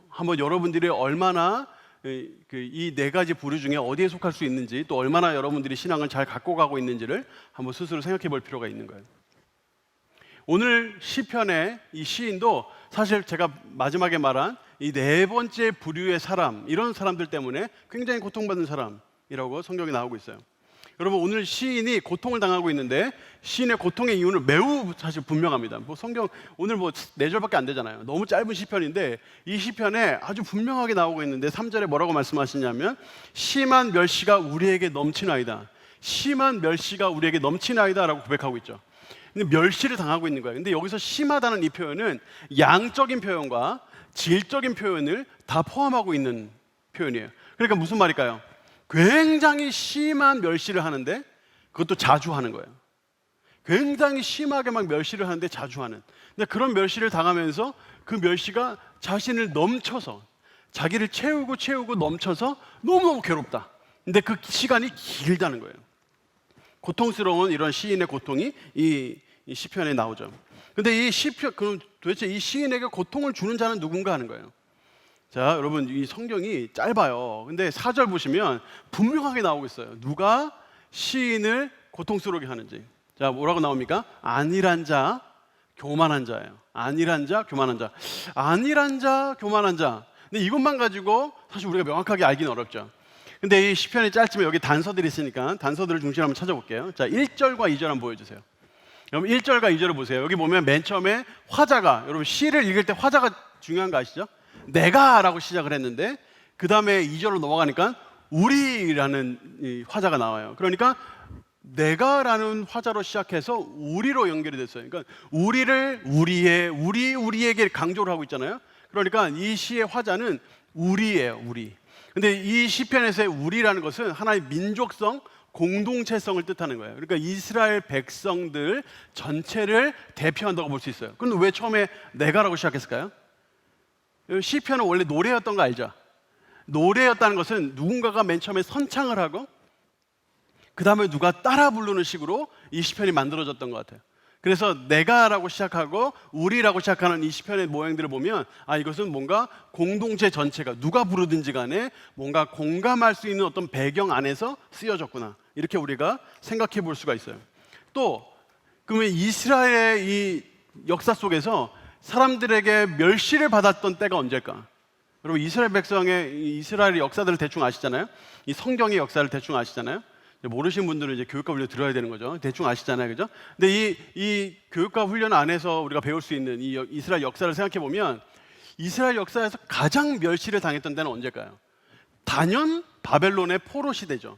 Speaker 7: 한번 여러분들이 얼마나 이 네 가지 부류 중에 어디에 속할 수 있는지 또 얼마나 여러분들이 신앙을 잘 갖고 가고 있는지를 한번 스스로 생각해 볼 필요가 있는 거예요. 오늘 시편의 이 시인도 사실 제가 마지막에 말한 이 네 번째 부류의 사람, 이런 사람들 때문에 굉장히 고통받는 사람, 고통이라고 성경에 나오고 있어요. 여러분, 오늘 시인이 고통을 당하고 있는데 시인의 고통의 이유는 매우 사실 분명합니다. 뭐 성경 오늘 뭐 4절밖에 안 되잖아요. 너무 짧은 시편인데 이 시편에 아주 분명하게 나오고 있는데 3절에 뭐라고 말씀하시냐면 심한 멸시가 우리에게 넘치나이다. 심한 멸시가 우리에게 넘치나이다라고 고백하고 있죠. 근데 멸시를 당하고 있는 거예요. 근데 여기서 심하다는 이 표현은 양적인 표현과 질적인 표현을 다 포함하고 있는 표현이에요. 그러니까 무슨 말일까요? 굉장히 심한 멸시를 하는데 그것도 자주 하는 거예요. 굉장히 심하게 막 멸시를 하는데 자주 하는. 근데 그런 멸시를 당하면서 그 멸시가 자신을 넘쳐서 자기를 채우고 넘쳐서 너무너무 괴롭다. 근데 그 시간이 길다는 거예요. 고통스러운 이런 시인의 고통이 이 시편에 나오죠. 근데 이 시편, 그럼 도대체 이 시인에게 고통을 주는 자는 누군가 하는 거예요. 자, 여러분, 이 성경이 짧아요. 근데 4절 보시면 분명하게 나오고 있어요. 누가 시인을 고통스럽게 하는지. 자, 뭐라고 나옵니까? 안일한 자, 교만한 자예요. 안일한 자, 교만한 자. 안일한 자, 교만한 자. 근데 이것만 가지고 사실 우리가 명확하게 알기는 어렵죠. 근데 이 시편이 짧지만 여기 단서들이 있으니까 단서들을 중심으로 한번 찾아볼게요. 자, 1절과 2절 한번 보여주세요. 여러분 1절과 2절을 보세요. 여기 보면 맨 처음에 화자가, 여러분 시를 읽을 때 화자가 중요한 거 아시죠? 내가라고 시작을 했는데 그 다음에 2절로 넘어가니까 우리라는 이 화자가 나와요. 그러니까 내가라는 화자로 시작해서 우리로 연결이 됐어요. 그러니까 우리를 우리에게 강조를 하고 있잖아요. 그러니까 이 시의 화자는 우리예요, 우리. 근데 이 시편에서의 우리라는 것은 하나의 민족성, 공동체성을 뜻하는 거예요. 그러니까 이스라엘 백성들 전체를 대표한다고 볼 수 있어요. 그런데 왜 처음에 내가라고 시작했을까요? 시편은 원래 노래였던 거 알죠? 노래였다는 것은 누군가가 맨 처음에 선창을 하고 그 다음에 누가 따라 부르는 식으로 이 시편이 만들어졌던 것 같아요. 그래서 내가라고 시작하고 우리라고 시작하는 이 시편의 모양들을 보면 아, 이것은 뭔가 공동체 전체가 누가 부르든지 간에 뭔가 공감할 수 있는 어떤 배경 안에서 쓰여졌구나, 이렇게 우리가 생각해 볼 수가 있어요. 또 그러면 이스라엘의 이 역사 속에서 사람들에게 멸시를 받았던 때가 언제일까? 여러분 이스라엘 백성의 이스라엘의 역사들을 대충 아시잖아요. 이 성경의 역사를 대충 아시잖아요. 모르시는 분들은 이제 교육과 훈련 들어야 되는 거죠. 대충 아시잖아요, 그죠? 근데 이 교육과 훈련 안에서 우리가 배울 수 있는 이 이스라엘 역사를 생각해 보면 이스라엘 역사에서 가장 멸시를 당했던 때는 언제일까요? 단연 바벨론의 포로 시대죠.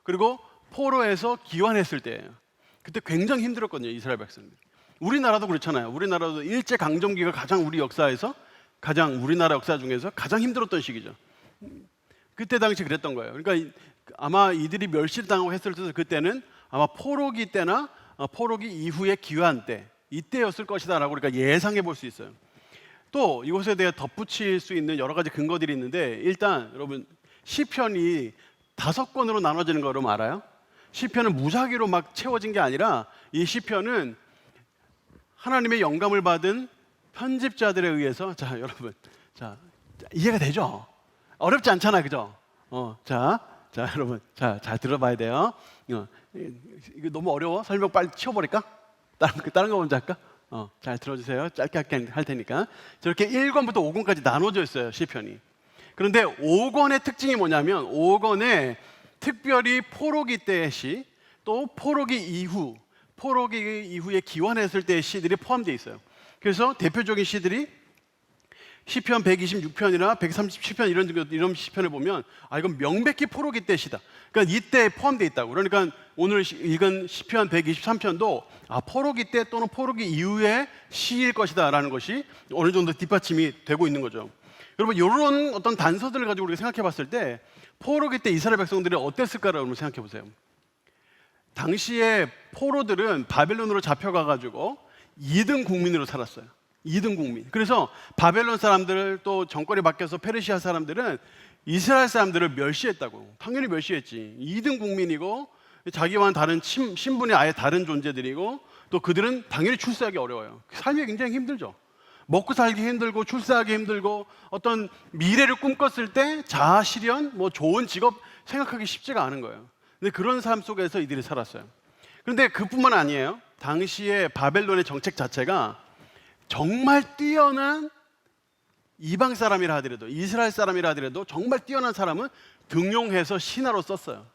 Speaker 7: 그리고 포로에서 기환했을 때예요. 그때 굉장히 힘들었거든요, 이스라엘 백성들. 우리나라도 그렇잖아요. 우리나라도 일제 강점기가 가장 우리 역사에서 가장 우리나라 역사 중에서 가장 힘들었던 시기죠. 그때 당시 그랬던 거예요. 그러니까 아마 이들이 멸시를 당하고 했을 때 그때는 아마 포로기 때나 포로기 이후의 기환 때, 이때였을 것이다라고 우리가 예상해 볼 수 있어요. 또 이것에 대해 덧붙일 수 있는 여러 가지 근거들이 있는데 일단 여러분 시편이 5권으로 나눠지는 거 여러분 알아요? 시편은 무작위로 막 채워진 게 아니라 이 시편은 하나님의 영감을 받은 편집자들에 의해서 자 여러분 자 이해가 되죠? 어렵지 않잖아요, 그죠? 자 여러분 잘 들어봐야 돼요. 이거 너무 어려워? 설명 빨리 치워버릴까? 다른 거 먼저 할까? 잘 들어주세요. 짧게 할 테니까. 저렇게 1권부터 5권까지 나눠져 있어요, 시편이. 그런데 5권의 특징이 뭐냐면 5권에 특별히 포로기 때의 시, 또 포로기 이후에 기환했을 때의 시들이 포함되어 있어요. 그래서 대표적인 시들이 시편 126편이나 137편 이런 시편을 보면 아 이건 명백히 포로기 때 시다. 그러니까 이때 포함되어 있다고. 그러니까 오늘 읽은 시편 123편도 아 포로기 때 또는 포로기 이후의 시일 것이다라는 것이 어느 정도 뒷받침이 되고 있는 거죠. 여러분 이런 어떤 단서들을 가지고 우리가 생각해 봤을 때 포로기 때 이스라엘 백성들이 어땠을까라고 생각해 보세요. 당시에 포로들은 바벨론으로 잡혀가 가지고 2등 국민으로 살았어요. 2등 국민. 그래서 바벨론 사람들 또 정권이 바뀌어서 페르시아 사람들은 이스라엘 사람들을 멸시했다고. 당연히 멸시했지. 2등 국민이고 자기와는 다른 신분이 아예 다른 존재들이고 또 그들은 당연히 출세하기 어려워요. 삶이 굉장히 힘들죠. 먹고 살기 힘들고 출세하기 힘들고 어떤 미래를 꿈꿨을 때 자아 실현, 뭐 좋은 직업 생각하기 쉽지가 않은 거예요. 근데 그런 삶 속에서 이들이 살았어요. 그런데 그뿐만 아니에요. 당시에 바벨론의 정책 자체가 정말 뛰어난 이방 사람이라 하더라도 이스라엘 사람이라 하더라도 정말 뛰어난 사람은 등용해서 신하로 썼어요.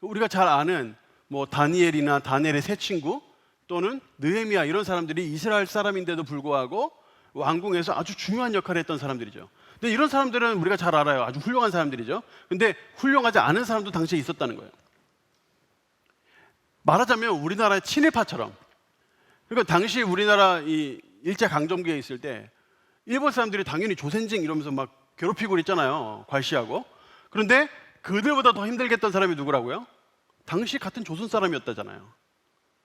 Speaker 7: 우리가 잘 아는 뭐 다니엘이나 다니엘의 세 친구 또는 느헤미야 이런 사람들이 이스라엘 사람인데도 불구하고 왕궁에서 아주 중요한 역할을 했던 사람들이죠. 근데 이런 사람들은 우리가 잘 알아요. 아주 훌륭한 사람들이죠. 근데 훌륭하지 않은 사람도 당시에 있었다는 거예요. 말하자면 우리나라의 친일파처럼. 그러니까 당시 우리나라 이 일제 강점기에 있을 때 일본 사람들이 당연히 조센징 이러면서 막 괴롭히고 그랬잖아요. 괄시하고. 그런데 그들보다 더 힘들게 했던 사람이 누구라고요? 당시 같은 조선 사람이었다잖아요.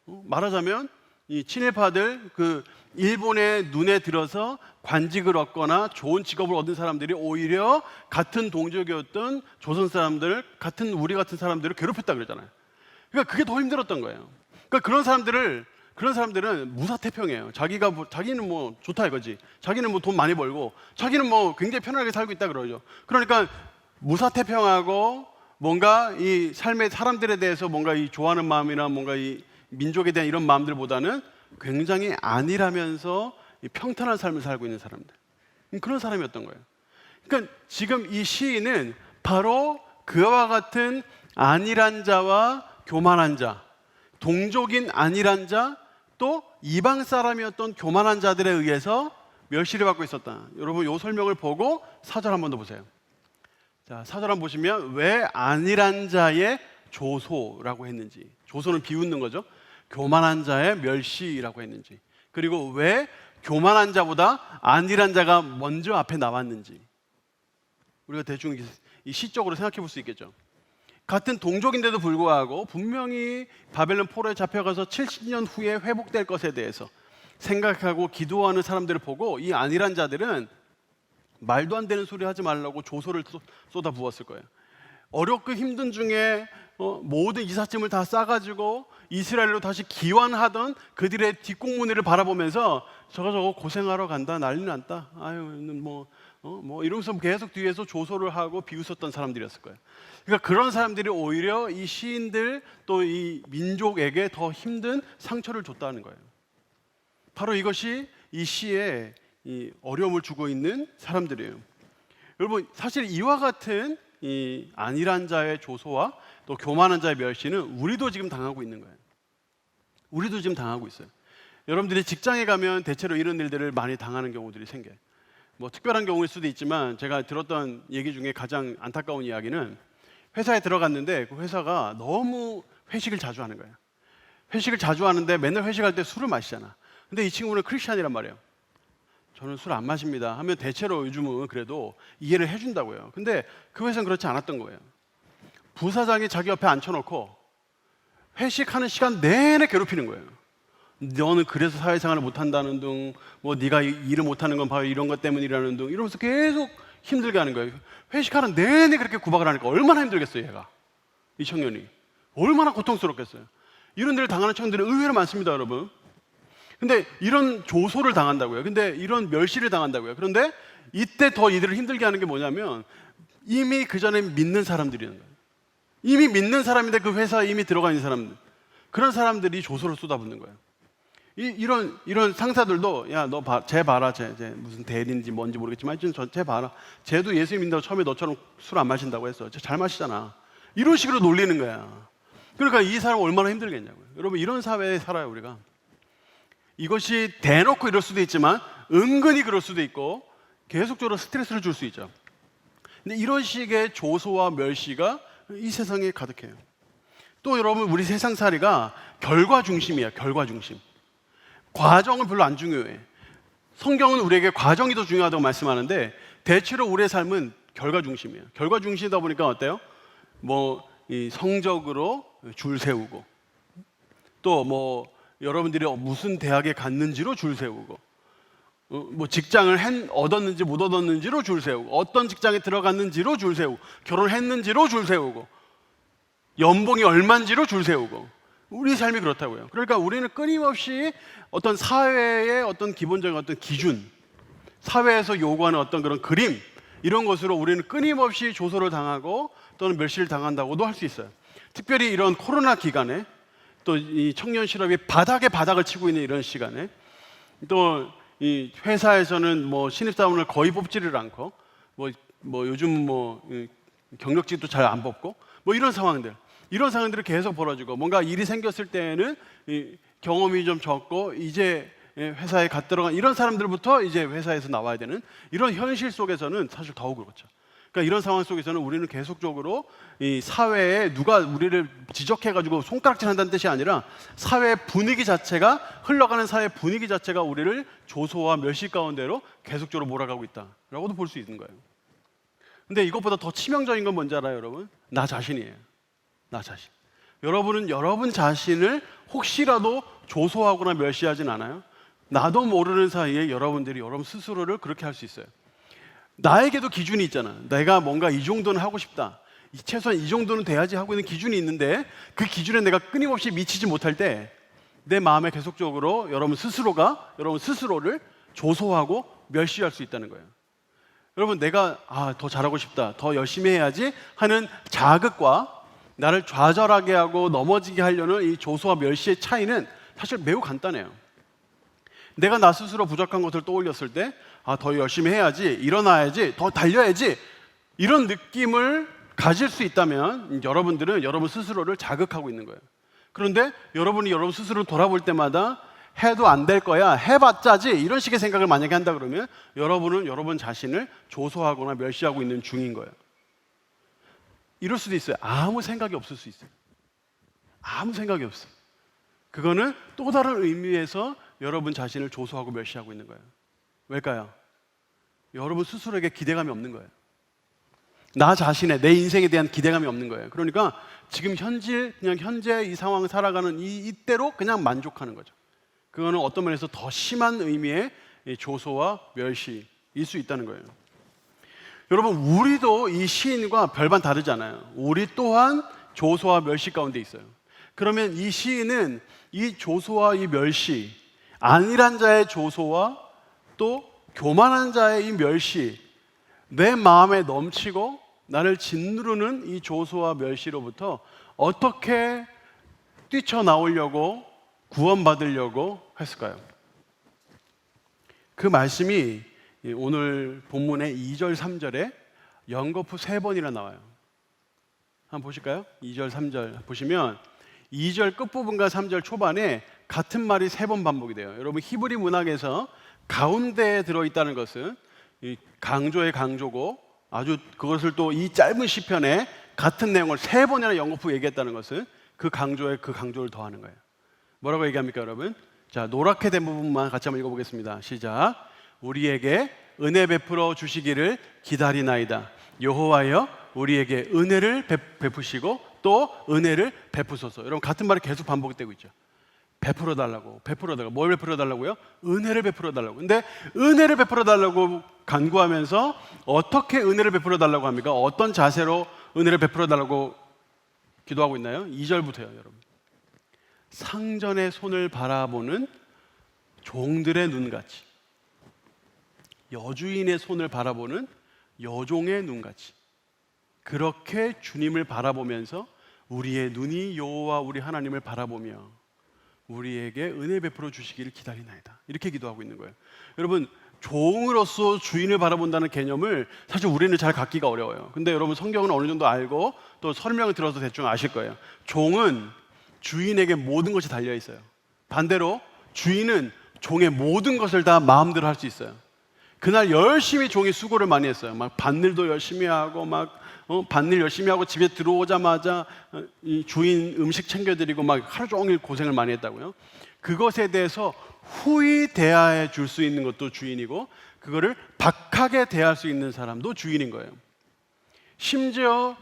Speaker 7: 말하자면 이 친일파들 그 일본의 눈에 들어서 관직을 얻거나 좋은 직업을 얻은 사람들이 오히려 같은 동족이었던 조선 사람들, 같은 우리 같은 사람들을 괴롭혔다 그러잖아요. 그러니까 그게 더 힘들었던 거예요. 그러니까 그런 사람들은 무사태평이에요. 자기는 뭐 좋다 이거지. 자기는 뭐 돈 많이 벌고, 자기는 뭐 굉장히 편하게 살고 있다 그러죠. 그러니까 무사태평하고 뭔가 이 삶의 사람들에 대해서 뭔가 이 좋아하는 마음이나 뭔가 이 민족에 대한 이런 마음들보다는 굉장히 안일하면서 평탄한 삶을 살고 있는 사람들. 그런 사람이었던 거예요. 그러니까 지금 이 시인은 바로 그와 같은 안일한 자와 교만한 자, 동족인 안일한 자, 또 이방 사람이었던 교만한 자들에 의해서 멸시를 받고 있었다. 여러분 이 설명을 보고 4절 한 번 더 보세요. 자, 4절 한번 보시면 왜 안일한 자의 조소라고 했는지, 조소는 비웃는 거죠. 교만한 자의 멸시라고 했는지, 그리고 왜 교만한 자보다 안일한 자가 먼저 앞에 나왔는지 우리가 대충 이 시적으로 생각해 볼 수 있겠죠. 같은 동족인데도 불구하고 분명히 바벨론 포로에 잡혀가서 70년 후에 회복될 것에 대해서 생각하고 기도하는 사람들을 보고 이 안일한 자들은 말도 안 되는 소리 하지 말라고 조소를 쏟아 부었을 거예요. 어렵고 힘든 중에 모든 이삿짐을 다 싸가지고 이스라엘로 다시 귀환하던 그들의 뒷공무니를 바라보면서 저거 고생하러 간다, 난리 났다, 아유 뭐 이러면서 계속 뒤에서 조소를 하고 비웃었던 사람들이었을 거예요. 그러니까 그런 사람들이 오히려 이 시인들 또 이 민족에게 더 힘든 상처를 줬다는 거예요. 바로 이것이 이 시에 이 어려움을 주고 있는 사람들이에요. 여러분 사실 이와 같은 이 안일한 자의 조소와 또 교만한 자의 멸시는 우리도 지금 당하고 있는 거예요. 우리도 지금 당하고 있어요. 여러분들이 직장에 가면 대체로 이런 일들을 많이 당하는 경우들이 생겨요. 뭐 특별한 경우일 수도 있지만 제가 들었던 얘기 중에 가장 안타까운 이야기는 회사에 들어갔는데 그 회사가 너무 회식을 자주 하는 거예요. 회식을 자주 하는데 맨날 회식할 때 술을 마시잖아. 근데 이 친구는 크리스찬이란 말이에요. 저는 술 안 마십니다 하면 대체로 요즘은 그래도 이해를 해준다고요. 근데 그 회사는 그렇지 않았던 거예요. 부사장이 자기 옆에 앉혀놓고 회식하는 시간 내내 괴롭히는 거예요. 너는 그래서 사회생활을 못한다는 둥, 뭐 네가 일을 못하는 건 바로 이런 것 때문이라는 둥, 이러면서 계속 힘들게 하는 거예요. 회식하는 내내 그렇게 구박을 하니까 얼마나 힘들겠어요, 얘가. 이 청년이 얼마나 고통스럽겠어요. 이런 데를 당하는 청년들이 의외로 많습니다, 여러분. 근데 이런 조소를 당한다고요. 근데 이런 멸시를 당한다고요. 그런데 이때 더 이들을 힘들게 하는 게 뭐냐면 이미 그 전에 믿는 사람들이라는 거예요. 이미 믿는 사람인데 그 회사에 이미 들어가 있는 사람들, 그런 사람들이 조소를 쏟아붓는 거예요. 이런 상사들도 야, 너 쟤 봐라, 쟤 무슨 대리인지 뭔지 모르겠지만 쟤 봐라. 쟤도 예수 믿는다고 처음에 너처럼 술 안 마신다고 했어. 쟤 잘 마시잖아. 이런 식으로 놀리는 거야. 그러니까 이 사람 얼마나 힘들겠냐고요. 여러분 이런 사회에 살아요, 우리가. 이것이 대놓고 이럴 수도 있지만 은근히 그럴 수도 있고 계속적으로 스트레스를 줄 수 있죠. 근데 이런 식의 조소와 멸시가 이 세상에 가득해요. 또 여러분 우리 세상살이가 결과 중심이에요. 결과 중심. 과정은 별로 안 중요해. 성경은 우리에게 과정이 더 중요하다고 말씀하는데 대체로 우리의 삶은 결과 중심이에요. 결과 중심이다 보니까 어때요? 뭐 이 성적으로 줄 세우고 또 뭐 여러분들이 무슨 대학에 갔는지로 줄 세우고 뭐 직장을 얻었는지 못 얻었는지로 줄 세우고 어떤 직장에 들어갔는지로 줄 세우고 결혼했는지로 줄 세우고 연봉이 얼마인지로 줄 세우고 우리 삶이 그렇다고요. 그러니까 우리는 끊임없이 어떤 사회의 어떤 기본적인 어떤 기준, 사회에서 요구하는 어떤 그런 그림 이런 것으로 우리는 끊임없이 조소를 당하고 또는 멸시를 당한다고도 할 수 있어요. 특별히 이런 코로나 기간에 또 이 청년 실업이 바닥을 치고 있는 이런 시간에 또 이 회사에서는 뭐 신입사원을 거의 뽑지를 않고 뭐 요즘 뭐 경력직도 잘 안 뽑고 뭐 이런 상황들이 계속 벌어지고 뭔가 일이 생겼을 때에는 이 경험이 좀 적고 이제 회사에 갓 들어간 이런 사람들부터 이제 회사에서 나와야 되는 이런 현실 속에서는 사실 더욱 그렇죠. 그러니까 이런 상황 속에서는 우리는 계속적으로 이 사회에 누가 우리를 지적해가지고 손가락질한다는 뜻이 아니라 사회 분위기 자체가 흘러가는 사회 분위기 자체가 우리를 조소와 멸시 가운데로 계속적으로 몰아가고 있다라고도 볼 수 있는 거예요. 근데 이것보다 더 치명적인 건 뭔지 알아요, 여러분? 나 자신이에요. 나 자신. 여러분은 여러분 자신을 혹시라도 조소하거나 멸시하진 않아요? 나도 모르는 사이에 여러분들이 여러분 스스로를 그렇게 할 수 있어요. 나에게도 기준이 있잖아. 내가 뭔가 이 정도는 하고 싶다. 최소한 이 정도는 돼야지 하고 있는 기준이 있는데 그 기준에 내가 끊임없이 미치지 못할 때 내 마음에 계속적으로 여러분 스스로가 여러분 스스로를 조소하고 멸시할 수 있다는 거예요. 여러분 내가 더 잘하고 싶다. 더 열심히 해야지 하는 자극과 나를 좌절하게 하고 넘어지게 하려는 이 조소와 멸시의 차이는 사실 매우 간단해요. 내가 나 스스로 부족한 것을 떠올렸을 때 더 열심히 해야지, 일어나야지, 더 달려야지 이런 느낌을 가질 수 있다면 여러분들은 여러분 스스로를 자극하고 있는 거예요. 그런데 여러분이 여러분 스스로를 돌아볼 때마다 해도 안 될 거야, 해봤자지 이런 식의 생각을 만약에 한다 그러면 여러분은 여러분 자신을 조소하거나 멸시하고 있는 중인 거예요. 이럴 수도 있어요. 아무 생각이 없을 수 있어요. 아무 생각이 없어요. 그거는 또 다른 의미에서 여러분 자신을 조소하고 멸시하고 있는 거예요. 왜일까요? 여러분 스스로에게 기대감이 없는 거예요. 나 자신의 내 인생에 대한 기대감이 없는 거예요. 그러니까 지금 그냥 현재 이 상황을 살아가는 이때로 그냥 만족하는 거죠. 그거는 어떤 면에서 더 심한 의미의 조소와 멸시일 수 있다는 거예요. 여러분 우리도 이 시인과 별반 다르잖아요. 우리 또한 조소와 멸시 가운데 있어요. 그러면 이 시인은 이 조소와 이 멸시, 안일한 자의 조소와 또 교만한 자의 이 멸시, 내 마음에 넘치고 나를 짓누르는 이 조소와 멸시로부터 어떻게 뛰쳐나오려고 구원받으려고 했을까요? 그 말씀이 오늘 본문의 2절, 3절에 연거푸 3번이나 나와요. 한번 보실까요? 2절, 3절 보시면 2절 끝부분과 3절 초반에 같은 말이 3번 반복이 돼요. 여러분 히브리 문학에서 가운데에 들어있다는 것은 강조의 강조고 아주 그것을 또 이 짧은 시편에 같은 내용을 3번이나 연거푸 얘기했다는 것은 그 강조에 그 강조를 더하는 거예요. 뭐라고 얘기합니까 여러분? 자, 노랗게 된 부분만 같이 한번 읽어보겠습니다. 시작. 우리에게 은혜 베풀어 주시기를 기다리나이다. 여호와여 우리에게 은혜를 베푸시고 또 은혜를 베푸소서. 여러분 같은 말이 계속 반복되고 있죠. 베풀어 달라고, 베풀어 달라고. 뭘 베풀어 달라고요? 은혜를 베풀어 달라고. 근데 은혜를 베풀어 달라고 간구하면서 어떻게 은혜를 베풀어 달라고 합니까? 어떤 자세로 은혜를 베풀어 달라고 기도하고 있나요? 2절부터요, 여러분. 상전의 손을 바라보는 종들의 눈같이, 여주인의 손을 바라보는 여종의 눈같이, 그렇게 주님을 바라보면서 우리의 눈이 여호와 우리 하나님을 바라보며 우리에게 은혜 베풀어 주시기를 기다리나이다. 이렇게 기도하고 있는 거예요. 여러분 종으로서 주인을 바라본다는 개념을 사실 우리는 잘 갖기가 어려워요. 근데 여러분 성경은 어느 정도 알고 또 설명을 들어서 대충 아실 거예요. 종은 주인에게 모든 것이 달려 있어요. 반대로 주인은 종의 모든 것을 다 마음대로 할 수 있어요. 그날 열심히 종이 수고를 많이 했어요. 막 밭일도 열심히 하고 밭일 열심히 하고 집에 들어오자마자 이 주인 음식 챙겨드리고 막 하루 종일 고생을 많이 했다고요. 그것에 대해서 후히 대하해 줄 수 있는 것도 주인이고 그거를 박하게 대할 수 있는 사람도 주인인 거예요. 심지어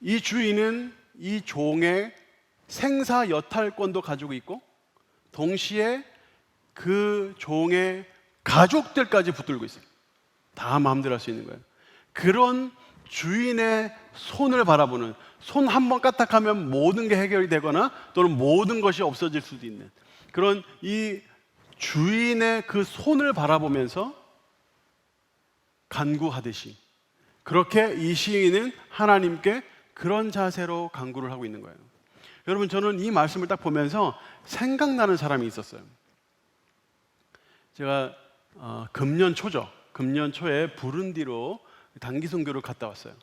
Speaker 7: 이 주인은 이 종의 생사 여탈권도 가지고 있고 동시에 그 종의 가족들까지 붙들고 있어요. 다 마음대로 할 수 있는 거예요. 그런 주인의 손을 바라보는, 손 한 번 까딱하면 모든 게 해결이 되거나 또는 모든 것이 없어질 수도 있는 그런 이 주인의 그 손을 바라보면서 간구하듯이 그렇게 이 시인은 하나님께 그런 자세로 간구를 하고 있는 거예요. 여러분 저는 이 말씀을 딱 보면서 생각나는 사람이 있었어요. 제가 금년 초에 부룬디로 단기 선교를 갔다 왔어요.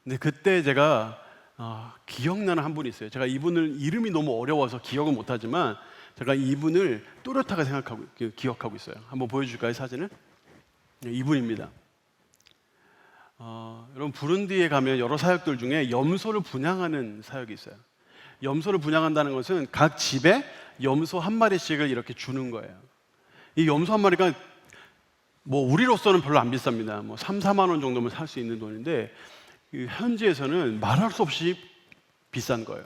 Speaker 7: 근데 그때 제가 기억나는 한 분이 있어요. 제가 이분을 이름이 너무 어려워서 기억은 못하지만 제가 이분을 또렷하게 기억하고 있어요. 한번 보여줄까요, 사진을? 네, 이분입니다. 여러분 부룬디에 가면 여러 사역들 중에 염소를 분양하는 사역이 있어요. 염소를 분양한다는 것은 각 집에 염소 한 마리씩을 이렇게 주는 거예요. 이 염소 한 마리가 뭐 우리로서는 별로 안 비쌉니다. 뭐 3, 4만 원 정도면 살 수 있는 돈인데 현지에서는 말할 수 없이 비싼 거예요.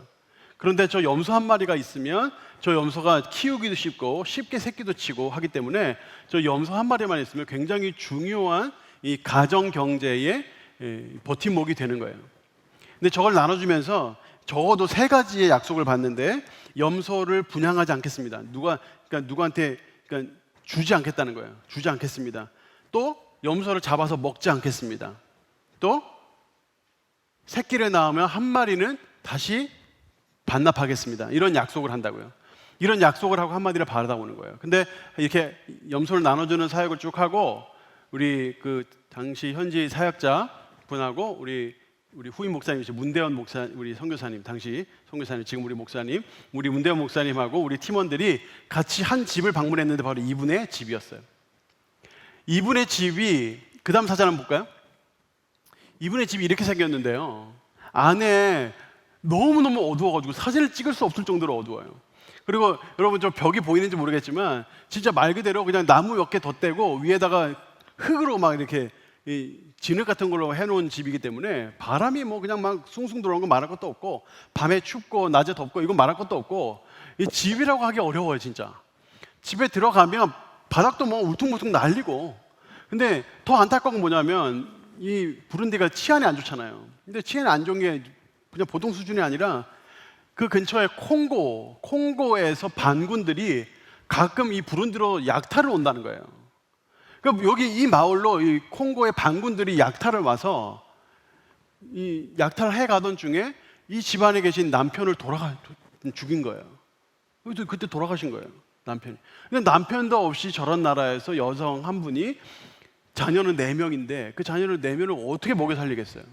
Speaker 7: 그런데 저 염소 한 마리가 있으면 저 염소가 키우기도 쉽고 쉽게 새끼도 치고 하기 때문에 저 염소 한 마리만 있으면 굉장히 중요한 이 가정 경제의 버팀목이 되는 거예요. 근데 저걸 나눠주면서 적어도 3가지의 약속을 받는데 염소를 분양하지 않겠습니다. 그러니까 누구한테 주지 않겠다는 거예요. 주지 않겠습니다. 또 염소를 잡아서 먹지 않겠습니다. 또 새끼를 낳으면 한 마리는 다시 반납하겠습니다. 이런 약속을 한다고요. 이런 약속을 하고 한마디를 받아오는 거예요. 근데 이렇게 염소를 나눠주는 사역을 쭉 하고 우리 그 당시 현지 사역자 분하고 우리 후임 목사님이신 문대원 목사, 우리 선교사님, 당시 선교사님, 지금 우리 목사님, 우리 문대원 목사님하고 우리 팀원들이 같이 한 집을 방문했는데 바로 이분의 집이었어요. 이분의 집이 그 다음 사진 한번 볼까요? 이분의 집이 이렇게 생겼는데요. 안에 너무너무 어두워가지고 사진을 찍을 수 없을 정도로 어두워요. 그리고 여러분 저 벽이 보이는지 모르겠지만 진짜 말 그대로 그냥 나무 몇 개 덧대고 위에다가 흙으로 막 이렇게 진흙 같은 걸로 해놓은 집이기 때문에 바람이 뭐 그냥 막 숭숭 들어오는 거 말할 것도 없고 밤에 춥고 낮에 덥고 이건 말할 것도 없고 이 집이라고 하기 어려워요 진짜. 집에 들어가면 바닥도 뭐 울퉁불퉁 날리고. 근데 더 안타까운 건 뭐냐면 이 부룬디가 치안이 안 좋잖아요. 근데 치안이 안 좋은 게 그냥 보통 수준이 아니라 그 근처에 콩고에서 반군들이 가끔 이 부룬디로 약탈을 온다는 거예요. 그럼 여기 이 마을로 이 콩고의 반군들이 약탈을 와서 이 약탈을 해 가던 중에 이 집안에 계신 남편을 죽인 거예요. 그때 돌아가신 거예요, 남편이. 근데 남편도 없이 저런 나라에서 여성 한 분이 자녀는 4명인데 그 자녀를 4명을 어떻게 먹여 살리겠어요?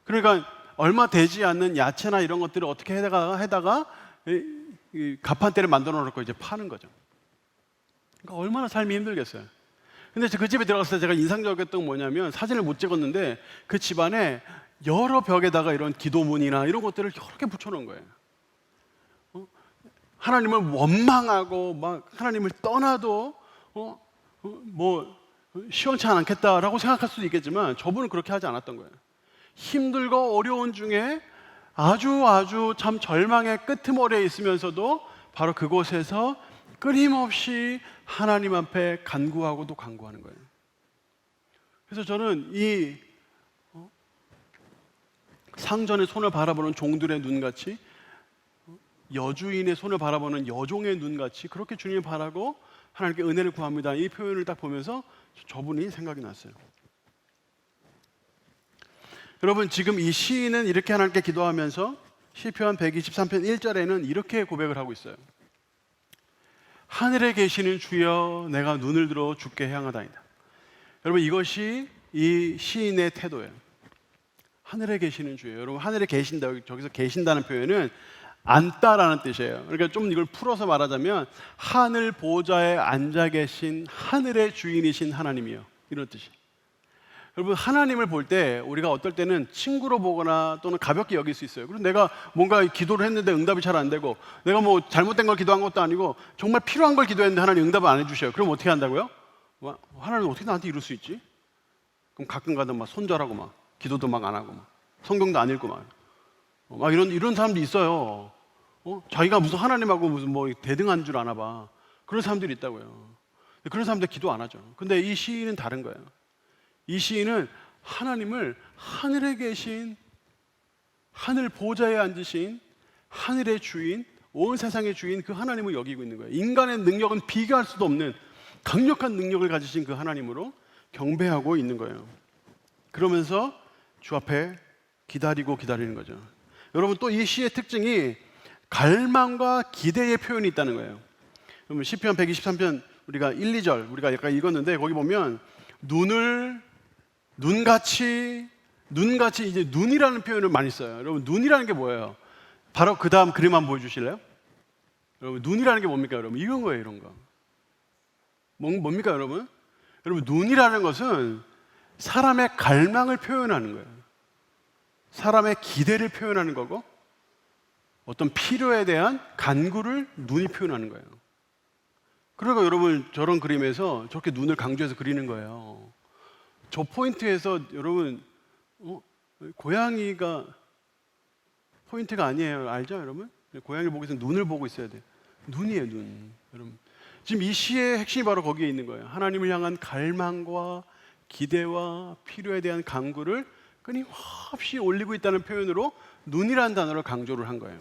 Speaker 7: 그러니까 얼마 되지 않는 야채나 이런 것들을 어떻게 해다가 이 가판대를 만들어 놓고 이제 파는 거죠. 그러니까 얼마나 삶이 힘들겠어요. 근데 그 집에 들어갔을 때 제가 인상적이었던 건 뭐냐면 사진을 못 찍었는데 그 집안에 여러 벽에다가 이런 기도문이나 이런 것들을 여러 개 붙여놓은 거예요. 하나님을 원망하고 막 하나님을 떠나도 뭐 시원치 않겠다라고 생각할 수도 있겠지만 저분은 그렇게 하지 않았던 거예요. 힘들고 어려운 중에 아주 참 절망의 끄트머리에 있으면서도 바로 그곳에서 끊임없이 하나님 앞에 간구하고도 간구하는 거예요. 그래서 저는 이 상전의 손을 바라보는 종들의 눈같이 여주인의 손을 바라보는 여종의 눈같이 그렇게 주님을 바라고 하나님께 은혜를 구합니다. 이 표현을 딱 보면서 저분이 생각이 났어요. 여러분 지금 이 시인은 이렇게 하나님께 기도하면서 시편 123편 1절에는 이렇게 고백을 하고 있어요. 하늘에 계시는 주여 내가 눈을 들어 주께 향하다니다. 여러분 이것이 이 시인의 태도예요. 하늘에 계시는 주여. 여러분 하늘에 계신다, 저기서 계신다는 표현은 앉다라는 뜻이에요. 그러니까 좀 이걸 풀어서 말하자면 하늘 보좌에 앉아 계신 하늘의 주인이신 하나님이요, 이런 뜻이에요. 여러분 하나님을 볼 때 우리가 어떨 때는 친구로 보거나 또는 가볍게 여길 수 있어요. 그리고 내가 뭔가 기도를 했는데 응답이 잘 안 되고 내가 뭐 잘못된 걸 기도한 것도 아니고 정말 필요한 걸 기도했는데 하나님 응답을 안 해주셔요. 그럼 어떻게 한다고요? 하나님 어떻게 나한테 이럴 수 있지? 그럼 가끔 가다 막 손절하고 막 기도도 막 안 하고 막 성경도 안 읽고 막 이런 사람도 있어요. 자기가 무슨 하나님하고 무슨 뭐 대등한 줄 아나 봐. 그런 사람들이 있다고요. 그런 사람들 기도 안 하죠. 근데 이 시인은 다른 거예요. 이 시인은 하나님을 하늘에 계신, 하늘 보좌에 앉으신 하늘의 주인, 온 세상의 주인 그 하나님을 여기고 있는 거예요. 인간의 능력은 비교할 수도 없는 강력한 능력을 가지신 그 하나님으로 경배하고 있는 거예요. 그러면서 주 앞에 기다리는 거죠. 여러분 또 이 시의 특징이 갈망과 기대의 표현이 있다는 거예요. 그러면 시편 123편 우리가 1, 2절 우리가 약간 읽었는데 거기 보면 눈같이 눈같이 이제 눈이라는 표현을 많이 써요. 여러분 눈이라는 게 뭐예요? 바로 그 다음 그림 한번 보여주실래요? 여러분 눈이라는 게 뭡니까 여러분? 이런 거예요, 이런 거. 뭡니까 여러분? 여러분 눈이라는 것은 사람의 갈망을 표현하는 거예요. 사람의 기대를 표현하는 거고 어떤 필요에 대한 간구를 눈이 표현하는 거예요. 그러니까 여러분 저런 그림에서 저렇게 눈을 강조해서 그리는 거예요. 저 포인트에서 여러분 고양이가 포인트가 아니에요. 알죠 여러분? 고양이를 보고 있으면 눈을 보고 있어야 돼요. 눈이에요, 눈. 여러분 지금 이 시의 핵심이 바로 거기에 있는 거예요. 하나님을 향한 갈망과 기대와 필요에 대한 간구를 끊임없이 올리고 있다는 표현으로 눈이라는 단어를 강조를 한 거예요.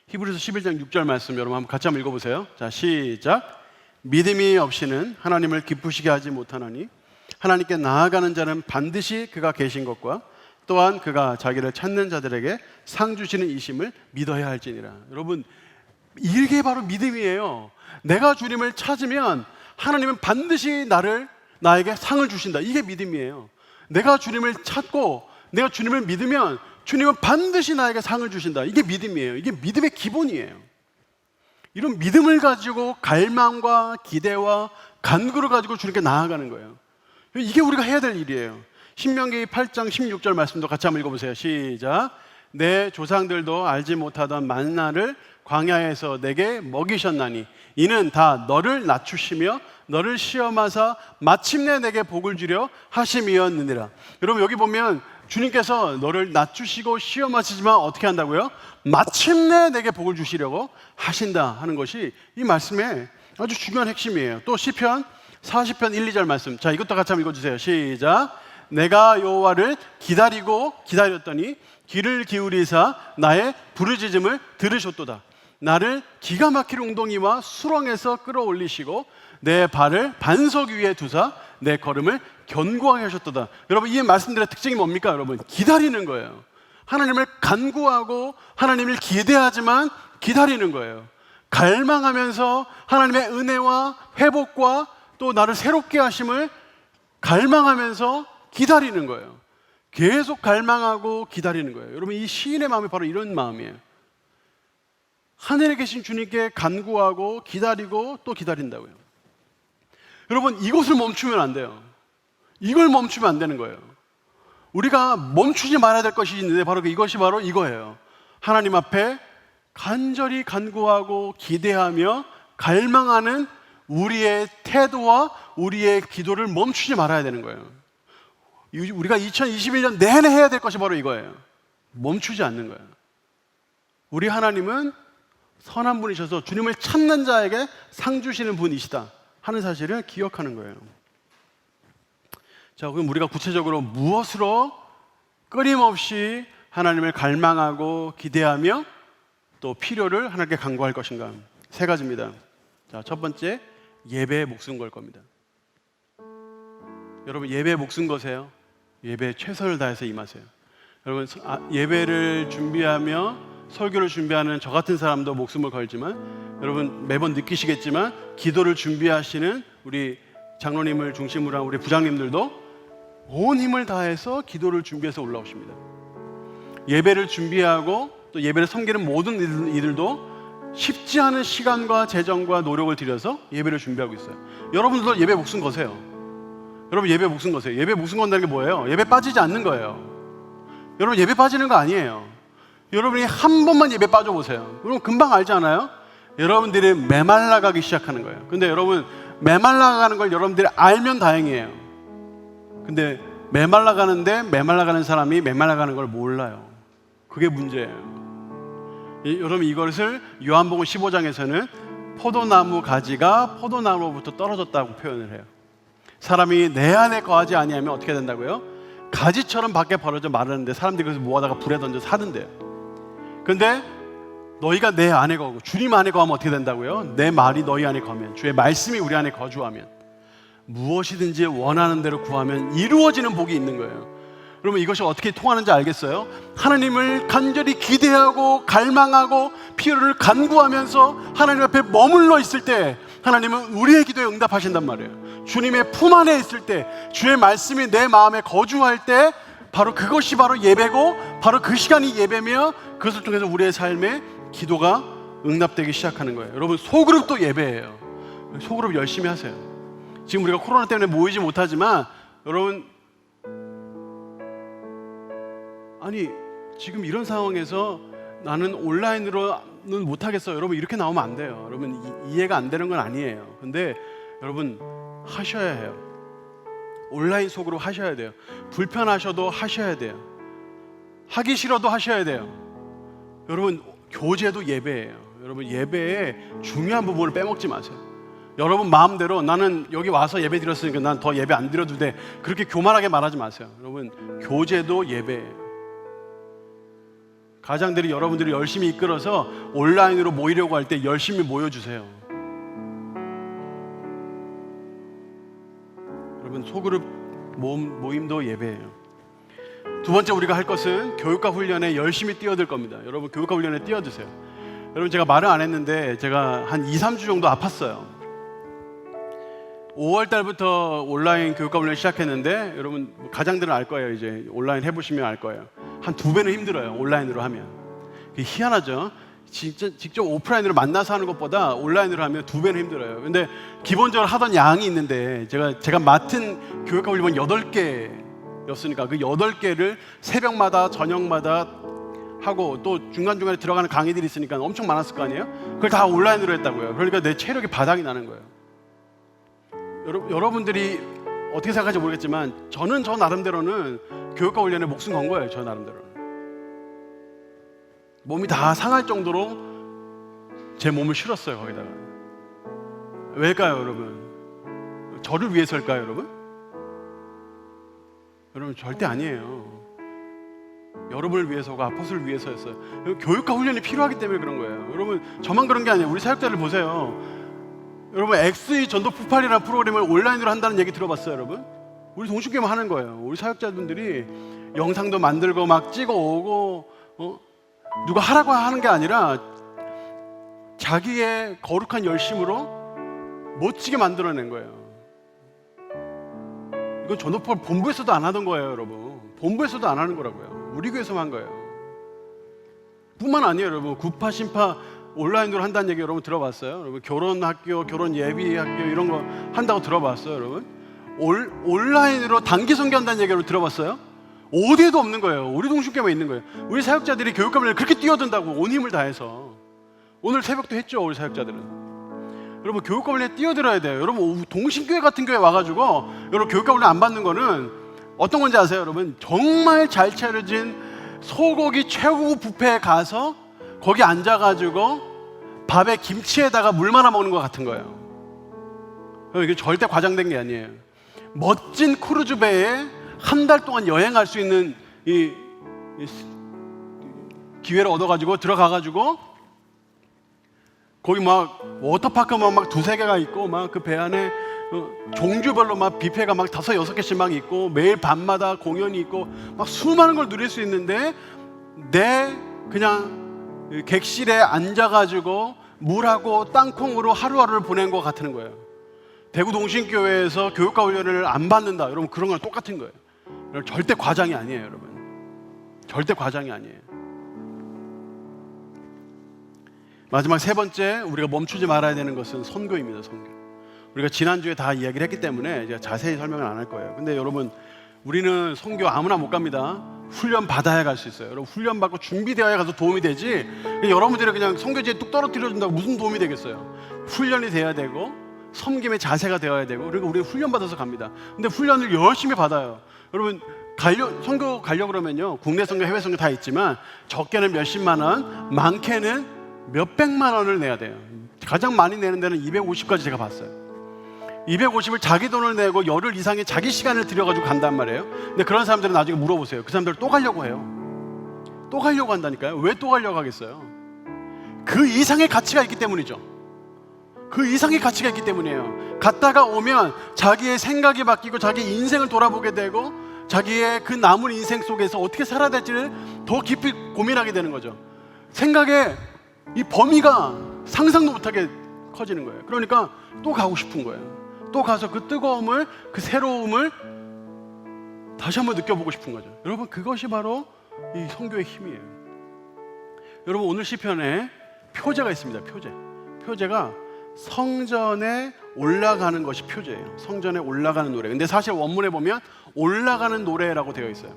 Speaker 7: 히브리서 11장 6절 말씀 여러분 한번 같이 한번 읽어보세요. 자, 시작. 믿음이 없이는 하나님을 기쁘시게 하지 못하나니 하나님께 나아가는 자는 반드시 그가 계신 것과 또한 그가 자기를 찾는 자들에게 상 주시는 이심을 믿어야 할지니라. 여러분 이게 바로 믿음이에요. 내가 주님을 찾으면 하나님은 반드시 나에게 상을 주신다. 이게 믿음이에요. 내가 주님을 찾고 내가 주님을 믿으면 주님은 반드시 나에게 상을 주신다. 이게 믿음이에요. 이게 믿음의 기본이에요. 이런 믿음을 가지고 갈망과 기대와 간구를 가지고 주님께 나아가는 거예요. 이게 우리가 해야 될 일이에요. 신명기 8장 16절 말씀도 같이 한번 읽어보세요. 시작. 내 조상들도 알지 못하던 만나를 광야에서 내게 먹이셨나니 이는 다 너를 낮추시며 너를 시험하사 마침내 내게 복을 주려 하심이었느니라. 여러분 여기 보면 주님께서 너를 낮추시고 시험하시지만 어떻게 한다고요? 마침내 내게 복을 주시려고 하신다 하는 것이 이 말씀의 아주 중요한 핵심이에요. 또 시편 40편 1, 2절 말씀. 자, 이것도 같이 한번 읽어주세요. 시작. 내가 여호와를 기다렸더니 귀를 기울이사 나의 부르짖음을 들으셨도다. 나를 기가 막힐 웅덩이와 수렁에서 끌어올리시고 내 발을 반석 위에 두사 내 걸음을 견고하게 하셨도다. 여러분 이 말씀들의 특징이 뭡니까? 여러분 기다리는 거예요. 하나님을 간구하고 하나님을 기대하지만 기다리는 거예요. 갈망하면서 하나님의 은혜와 회복과 또 나를 새롭게 하심을 갈망하면서 기다리는 거예요. 계속 갈망하고 기다리는 거예요. 여러분 이 시인의 마음이 바로 이런 마음이에요. 하늘에 계신 주님께 간구하고 기다리고 또 기다린다고요. 여러분 이것을 멈추면 안 돼요. 이걸 멈추면 안 되는 거예요. 우리가 멈추지 말아야 될 것이 있는데 바로 이것이 바로 이거예요. 하나님 앞에 간절히 간구하고 기대하며 갈망하는 우리의 태도와 우리의 기도를 멈추지 말아야 되는 거예요. 우리가 2021년 내내 해야 될 것이 바로 이거예요. 멈추지 않는 거예요. 우리 하나님은 선한 분이셔서 주님을 찾는 자에게 상 주시는 분이시다 하는 사실을 기억하는 거예요. 자, 그럼 우리가 구체적으로 무엇으로 끊임없이 하나님을 갈망하고 기대하며 또 필요를 하나님께 간구할 것인가? 세 가지입니다. 자, 첫 번째, 예배에 목숨 걸 겁니다. 여러분 예배에 목숨 거세요. 예배에 최선을 다해서 임하세요. 여러분 예배를 준비하며 설교를 준비하는 저 같은 사람도 목숨을 걸지만 여러분 매번 느끼시겠지만 기도를 준비하시는 우리 장로님을 중심으로 한 우리 부장님들도 온 힘을 다해서 기도를 준비해서 올라오십니다. 예배를 준비하고 또 예배를 섬기는 모든 이들도 쉽지 않은 시간과 재정과 노력을 들여서 예배를 준비하고 있어요. 여러분들도 예배 목숨 거세요. 여러분 예배 목숨 거세요. 예배 목숨 건다는 게 뭐예요? 예배 빠지지 않는 거예요. 여러분 예배 빠지는 거 아니에요. 여러분이 한 번만 예배 빠져보세요. 그럼 금방 알지 않아요? 여러분들이 메말라가기 시작하는 거예요. 근데 여러분 메말라가는 걸 여러분들이 알면 다행이에요. 근데 메말라가는 사람이 메말라가는 걸 몰라요. 그게 문제예요. 여러분 이것을 요한복음 15장에서는 포도나무 가지가 포도나무로부터 떨어졌다고 표현을 해요. 사람이 내 안에 거하지 아니하면 어떻게 된다고요? 가지처럼 밖에 벌어져 마르는데 사람들이 그래서 모아다가 불에 던져 사는데요. 근데 너희가 내 안에 거하고 주님 안에 거하면 어떻게 된다고요? 내 말이 너희 안에 거하면, 주의 말씀이 우리 안에 거주하면 무엇이든지 원하는 대로 구하면 이루어지는 복이 있는 거예요. 여러분 이것이 어떻게 통하는지 알겠어요? 하나님을 간절히 기대하고 갈망하고 필요를 간구하면서 하나님 앞에 머물러 있을 때 하나님은 우리의 기도에 응답하신단 말이에요. 주님의 품 안에 있을 때, 주의 말씀이 내 마음에 거주할 때 바로 그것이 바로 예배고, 바로 그 시간이 예배며, 그것을 통해서 우리의 삶에 기도가 응답되기 시작하는 거예요. 여러분, 소그룹도 예배예요. 소그룹 열심히 하세요. 지금 우리가 코로나 때문에 모이지 못하지만 여러분, 아니 지금 이런 상황에서 나는 온라인으로는 못하겠어, 여러분 이렇게 나오면 안 돼요. 여러분 이해가 안 되는 건 아니에요. 근데 여러분 하셔야 해요. 온라인 소그룹 하셔야 돼요. 불편하셔도 하셔야 돼요. 하기 싫어도 하셔야 돼요. 여러분 교제도 예배예요. 여러분 예배의 중요한 부분을 빼먹지 마세요. 여러분 마음대로 나는 여기 와서 예배 드렸으니까 난 더 예배 안 드려도 돼, 그렇게 교만하게 말하지 마세요. 여러분 교제도 예배예요. 가장들이 여러분들이 열심히 이끌어서 온라인으로 모이려고 할 때 열심히 모여주세요. 여러분 소그룹 모임도 예배예요. 두 번째 우리가 할 것은 교육과 훈련에 열심히 뛰어들 겁니다. 여러분 교육과 훈련에 뛰어드세요. 여러분 제가 말을 안 했는데 제가 한 2-3주 정도 아팠어요. 5월 달부터 온라인 교육과 훈련 시작했는데 여러분 가장들은 알 거예요. 이제 온라인 해보시면 알 거예요. 한 2배는 힘들어요. 온라인으로 하면. 희한하죠. 직접 오프라인으로 만나서 하는 것보다 온라인으로 하면 2배는 힘들어요. 근데 기본적으로 하던 양이 있는데 제가 맡은 교육과 훈련 8개였으니까 그 8개를 새벽마다 저녁마다 하고 또 중간중간에 들어가는 강의들이 있으니까 엄청 많았을 거 아니에요? 그걸 다 온라인으로 했다고요. 그러니까 내 체력이 바닥이 나는 거예요. 여러분들이 어떻게 생각할지 모르겠지만 저는 저 나름대로는 교육과 훈련에 목숨 건 거예요. 저 나름대로는 몸이 다 상할 정도로 제 몸을 실었어요. 거기다가. 왜일까요 여러분? 저를 위해서일까요 여러분? 여러분 절대 아니에요. 여러분을 위해서고 아포스를 위해서였어요. 교육과 훈련이 필요하기 때문에 그런 거예요. 여러분 저만 그런 게 아니에요. 우리 사역자를 보세요. 여러분 XE 전도 폭발이라는 프로그램을 온라인으로 한다는 얘기 들어봤어요 여러분? 우리 동신교회만 하는 거예요. 우리 사역자분들이 영상도 만들고 막 찍어 오고 누가 하라고 하는 게 아니라 자기의 거룩한 열심으로 멋지게 만들어낸 거예요. 이건 전도폭발 본부에서도 안 하던 거예요 여러분. 본부에서도 안 하는 거라고요. 우리 교회에서만 한 거예요. 뿐만 아니에요 여러분. 구파 신파 온라인으로 한다는 얘기 여러분 들어봤어요? 여러분 결혼학교, 결혼 예비학교 이런 거 한다고 들어봤어요 여러분? 온라인으로 단기 선교한다는 얘기 여러분 들어봤어요? 어디에도 없는 거예요. 우리 동신교회만 있는 거예요. 우리 사역자들이 교육과 훈련을 그렇게 뛰어든다고 온 힘을 다해서 오늘 새벽도 했죠. 우리 사역자들은 여러분 교육과 훈련에 뛰어들어야 돼요. 여러분 동신교회 같은 교회 와가지고 여러분 교육과 훈련 안 받는 거는 어떤 건지 아세요 여러분? 정말 잘 차려진 소고기 최고 뷔페에 가서 거기 앉아가지고 밥에 김치에다가 물 말아 먹는 것 같은 거예요. 이게 절대 과장된 게 아니에요. 멋진 크루즈 배에 한 달 동안 여행할 수 있는 이 기회를 얻어가지고 들어가가지고 거기 막 워터파크만 막 2-3개가 있고 막 그 배 안에 종류별로 막 뷔페가 막 5-6개씩 막 있고 매일 밤마다 공연이 있고 막 수많은 걸 누릴 수 있는데 내 그냥 객실에 앉아가지고 물하고 땅콩으로 하루하루를 보낸 것 같은 거예요. 대구 동신교회에서 교육과 훈련을 안 받는다 여러분, 그런 거랑 똑같은 거예요. 여러분, 절대 과장이 아니에요 여러분. 절대 과장이 아니에요. 마지막 3번째 우리가 멈추지 말아야 되는 것은 선교입니다. 선교. 우리가 지난주에 다 이야기를 했기 때문에 제가 자세히 설명을 안 할 거예요. 근데 여러분 우리는 선교 아무나 못 갑니다. 훈련 받아야 갈 수 있어요. 여러분 훈련 받고 준비되어야 가서 도움이 되지, 여러분들이 그냥 선교지에 뚝 떨어뜨려준다고 무슨 도움이 되겠어요. 훈련이 돼야 되고 섬김의 자세가 되어야 되고, 그리고 우리 훈련 받아서 갑니다. 근데 훈련을 열심히 받아요. 여러분 선교 가려고 그러면요, 국내 선교 해외 선교 다 있지만 적게는 몇십만 원, 많게는 몇백만 원을 내야 돼요. 가장 많이 내는 데는 250까지 제가 봤어요. 250을 자기 돈을 내고 열흘 이상의 자기 시간을 들여가지고 간단 말이에요. 근데 그런 사람들은 나중에 물어보세요. 그 사람들 또 가려고 해요. 또 가려고 한다니까요. 왜 또 가려고 하겠어요? 그 이상의 가치가 있기 때문이죠. 그 이상의 가치가 있기 때문이에요. 갔다가 오면 자기의 생각이 바뀌고 자기 인생을 돌아보게 되고 자기의 그 남은 인생 속에서 어떻게 살아야 될지를 더 깊이 고민하게 되는 거죠. 생각의 이 범위가 상상도 못하게 커지는 거예요. 그러니까 또 가고 싶은 거예요. 또 가서 그 뜨거움을, 그 새로움을 다시 한번 느껴보고 싶은 거죠. 여러분, 그것이 바로 이 선교의 힘이에요. 여러분, 오늘 시편에 표제가 있습니다. 표제가 성전에 올라가는 것이 표제예요. 성전에 올라가는 노래. 근데 사실 원문에 보면 올라가는 노래라고 되어 있어요.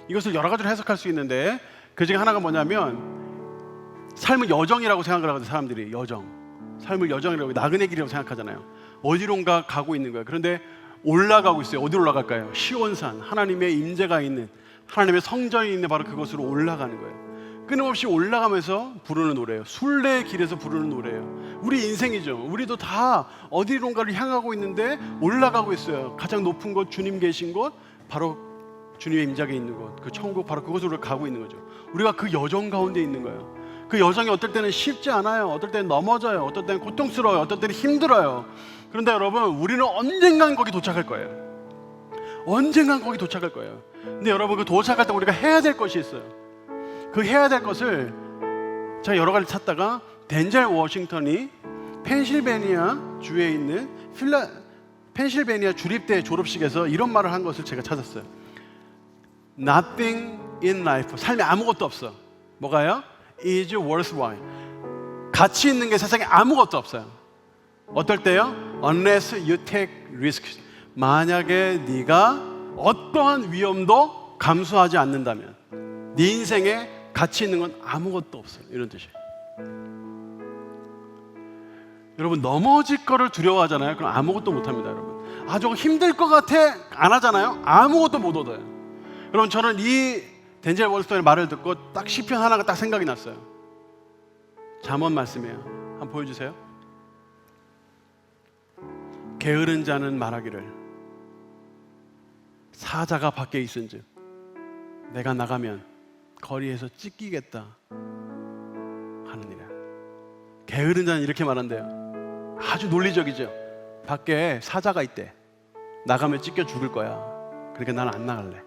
Speaker 7: 이것을 여러 가지로 해석할 수 있는데 그 중에 하나가 뭐냐면 삶을 여정이라고 생각을 하거든요. 사람들이 삶을 여정이라고, 나그네 길이라고 생각하잖아요. 어디론가 가고 있는 거예요. 그런데 올라가고 있어요. 어디로 올라갈까요? 시온산, 하나님의 임재가 있는, 하나님의 성전이 있는 바로 그곳으로 올라가는 거예요. 끊임없이 올라가면서 부르는 노래예요. 순례의 길에서 부르는 노래예요. 우리 인생이죠. 우리도 다 어디론가를 향하고 있는데 올라가고 있어요. 가장 높은 곳, 주님 계신 곳, 바로 주님의 임재가 있는 곳, 그 천국, 바로 그곳으로 가고 있는 거죠. 우리가 그 여정 가운데 있는 거예요. 그 여정이 어떨 때는 쉽지 않아요. 어떨 때는 넘어져요. 어떨 때는 고통스러워요. 어떨 때는 힘들어요. 그런데 여러분, 우리는 언젠간 거기 도착할 거예요. 언젠간 거기 도착할 거예요. 근데 여러분, 그 도착할 때 우리가 해야 될 것이 있어요. 그 해야 될 것을 제가 여러 가지 찾다가 덴젤 워싱턴이 펜실베니아 주에 있는 펜실베니아 주립대 졸업식에서 이런 말을 한 것을 제가 찾았어요. Nothing in life, 삶에 아무것도 없어. 뭐가요? Is worthwhile. 가치 있는 게 세상에 아무것도 없어요. 어떨 때요? Unless you take risks. 만약에 네가 어떠한 위험도 감수하지 않는다면 네 인생에 가치 있는 건 아무것도 없어요. 이런 뜻이에요. 여러분, 넘어질 거를 두려워하잖아요. 그럼 아무것도 못합니다. 여러분, 아 저거 힘들 것 같아, 안 하잖아요. 아무것도 못 얻어요. 여러분, 저는 이 덴젤 워싱턴의 말을 듣고 딱 시편 하나가 딱 생각이 났어요. 잠언 말씀이에요. 한번 보여주세요. 게으른 자는 말하기를 사자가 밖에 있은즉 내가 나가면 거리에서 찢기겠다 하느니라. 게으른 자는 이렇게 말한대요. 아주 논리적이죠. 밖에 사자가 있대. 나가면 찢겨 죽을 거야. 그러니까 나는 안 나갈래.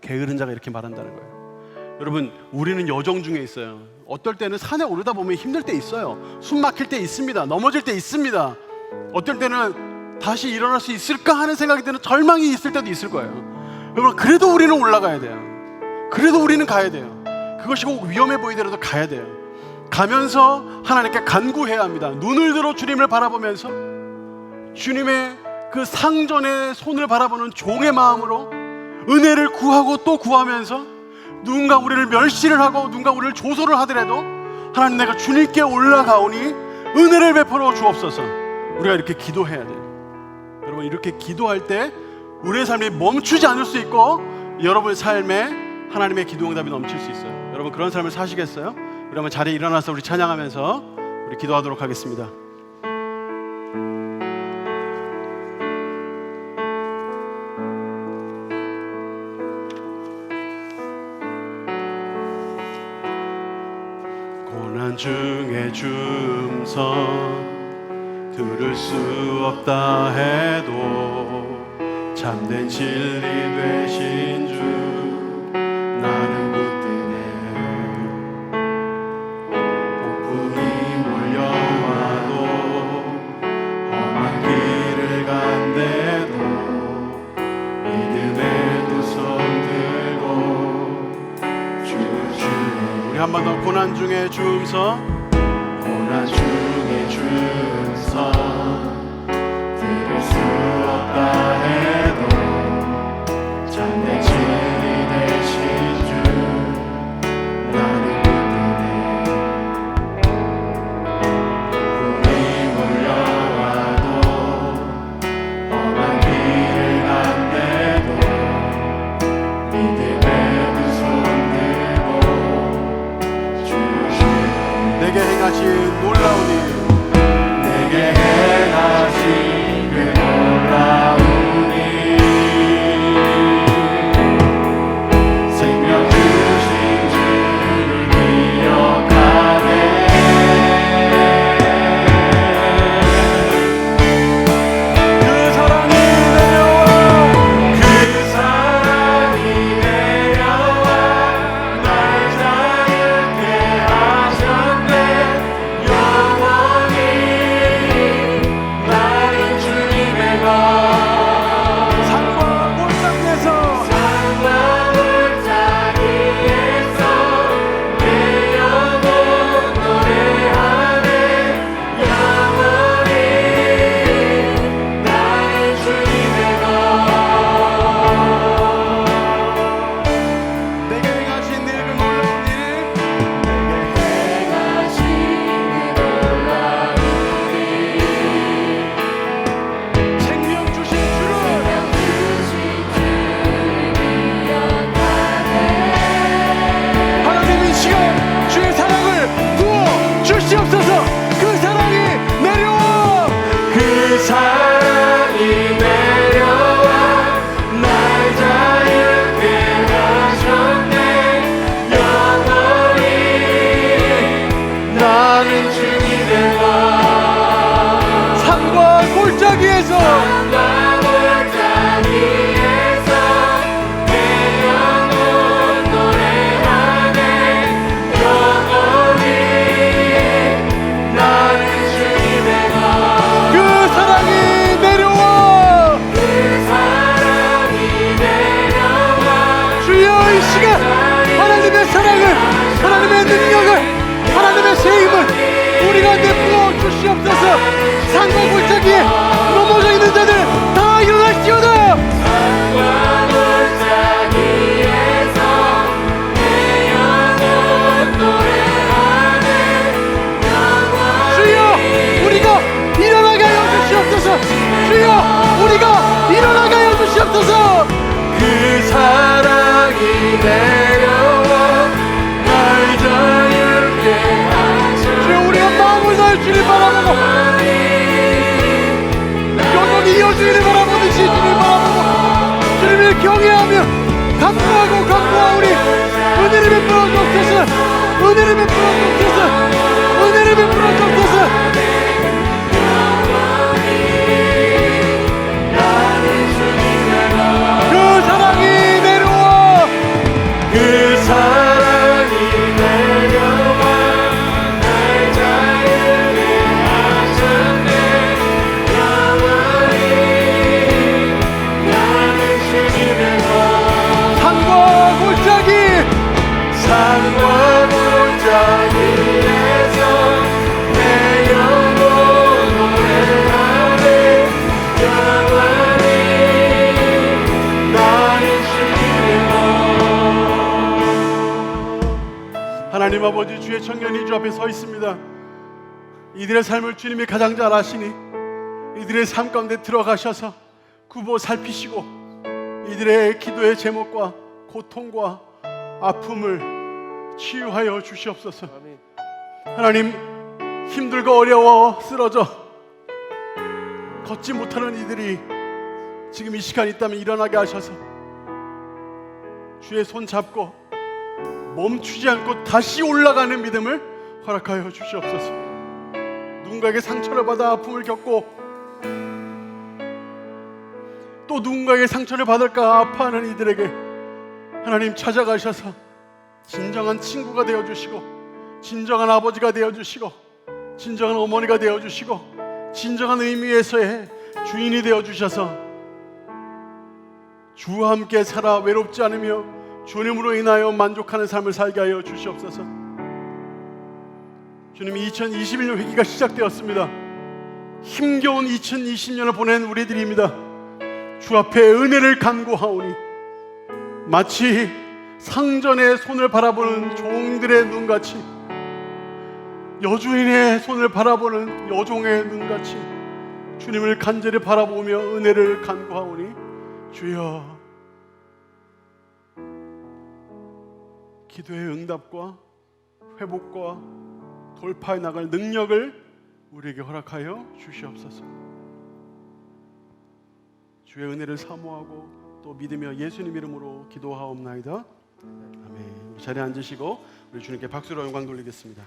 Speaker 7: 게으른 자가 이렇게 말한다는 거예요. 여러분, 우리는 여정 중에 있어요. 어떨 때는 산에 오르다 보면 힘들 때 있어요. 숨 막힐 때 있습니다. 넘어질 때 있습니다. 어떨 때는 다시 일어날 수 있을까 하는 생각이 드는 절망이 있을 때도 있을 거예요. 여러분, 그래도 우리는 올라가야 돼요. 그래도 우리는 가야 돼요. 그것이 꼭 위험해 보이더라도 가야 돼요. 가면서 하나님께 간구해야 합니다. 눈을 들어 주님을 바라보면서 주님의 그 상전의 손을 바라보는 종의 마음으로 은혜를 구하고 또 구하면서 누군가 우리를 멸시를 하고 누군가 우리를 조소를 하더라도 하나님, 내가 주님께 올라가오니 은혜를 베풀어 주옵소서. 우리가 이렇게 기도해야 돼요. 여러분, 이렇게 기도할 때 우리의 삶이 멈추지 않을 수 있고 여러분의 삶에 하나님의 기도 응답이 넘칠 수 있어요. 여러분, 그런 삶을 사시겠어요? 우리 한번 자리에 일어나서 우리 찬양하면서 우리 기도하도록 하겠습니다. 고난 중에 주음성 들을 수 없다 해도 참된 진리 되신 주 나는 붙드네. 폭풍이 몰려와도 험한 길을 간대도 믿음의 두 손 들고 주 우리 한 번 더. 고난 중에 주음성, 고난 중에 주음성 들을 수 없다 해도 참된 진리 되신 주 나는 믿으네. 폭풍이 몰려와도 험한 길을 간대도 믿음의 두 손 들고 주시네. 내게 행하신 놀라운 일, 내게 행하신 그 놀라운 생명 주신 주를 기억하네. 그 사랑이 내려와, 그 사랑이 내려와 날 자유케 하셨네. 영원히 날 주시옵소서. 산과 골짜기에 넘어져 있는 자들 다 일어나시오다. 주여 우리가 일어나게 하여 주시옵소서. 주여 우리가 일어나게 하여 주시옵소서. 그 사랑이 내려와 날 자유케 하소서. 주여 우리가 마음을 다해 주를 바라보고 영원히 이어 주를 바라보듯이 주를 바라보고 주님을 경외하며 간구하고 간구하오니 은혜를 베풀어 주옵소서. 은혜를 베풀어 주옵소서. 은혜를 베풀어 주옵소서. 그 사랑이 내려와 그 사랑이 내려와 날 자유케 하셨네. 영원히 나는 주님의 것. 산과 골짜기에서 내 영혼 노래하네. 영원히 나는 주님의 것. 하나님 아버지, 주의 청년이 주 앞에 서 있습니다. 이들의 삶을 주님이 가장 잘 아시니 이들의 삶 가운데 들어가셔서 굽어 살피시고 이들의 기도의 제목과 고통과 아픔을 치유하여 주시옵소서. 하나님, 힘들고 어려워 쓰러져 걷지 못하는 이들이 지금 이 시간 있다면 일어나게 하셔서 주의 손 잡고 멈추지 않고 다시 올라가는 믿음을 허락하여 주시옵소서. 누군가에게 상처를 받아 아픔을 겪고 또 누군가에게 상처를 받을까 아파하는 이들에게 하나님 찾아가셔서 진정한 친구가 되어주시고 진정한 아버지가 되어주시고 진정한 어머니가 되어주시고 진정한 의미에서의 주인이 되어주셔서 주와 함께 살아 외롭지 않으며 주님으로 인하여 만족하는 삶을 살게 하여 주시옵소서. 주님, 2021년 회기가 시작되었습니다. 힘겨운 2020년을 보낸 우리들입니다. 주 앞에 은혜를 간구하오니 마치 상전의 손을 바라보는 종들의 눈같이 여주인의 손을 바라보는 여종의 눈같이 주님을 간절히 바라보며 은혜를 간구하오니 주여, 기도의 응답과 회복과 돌파해 나갈 능력을 우리에게 허락하여 주시옵소서. 주의 은혜를 사모하고 또 믿으며 예수님 이름으로 기도하옵나이다. 아멘. 자리에 앉으시고 우리 주님께 박수로 영광 돌리겠습니다.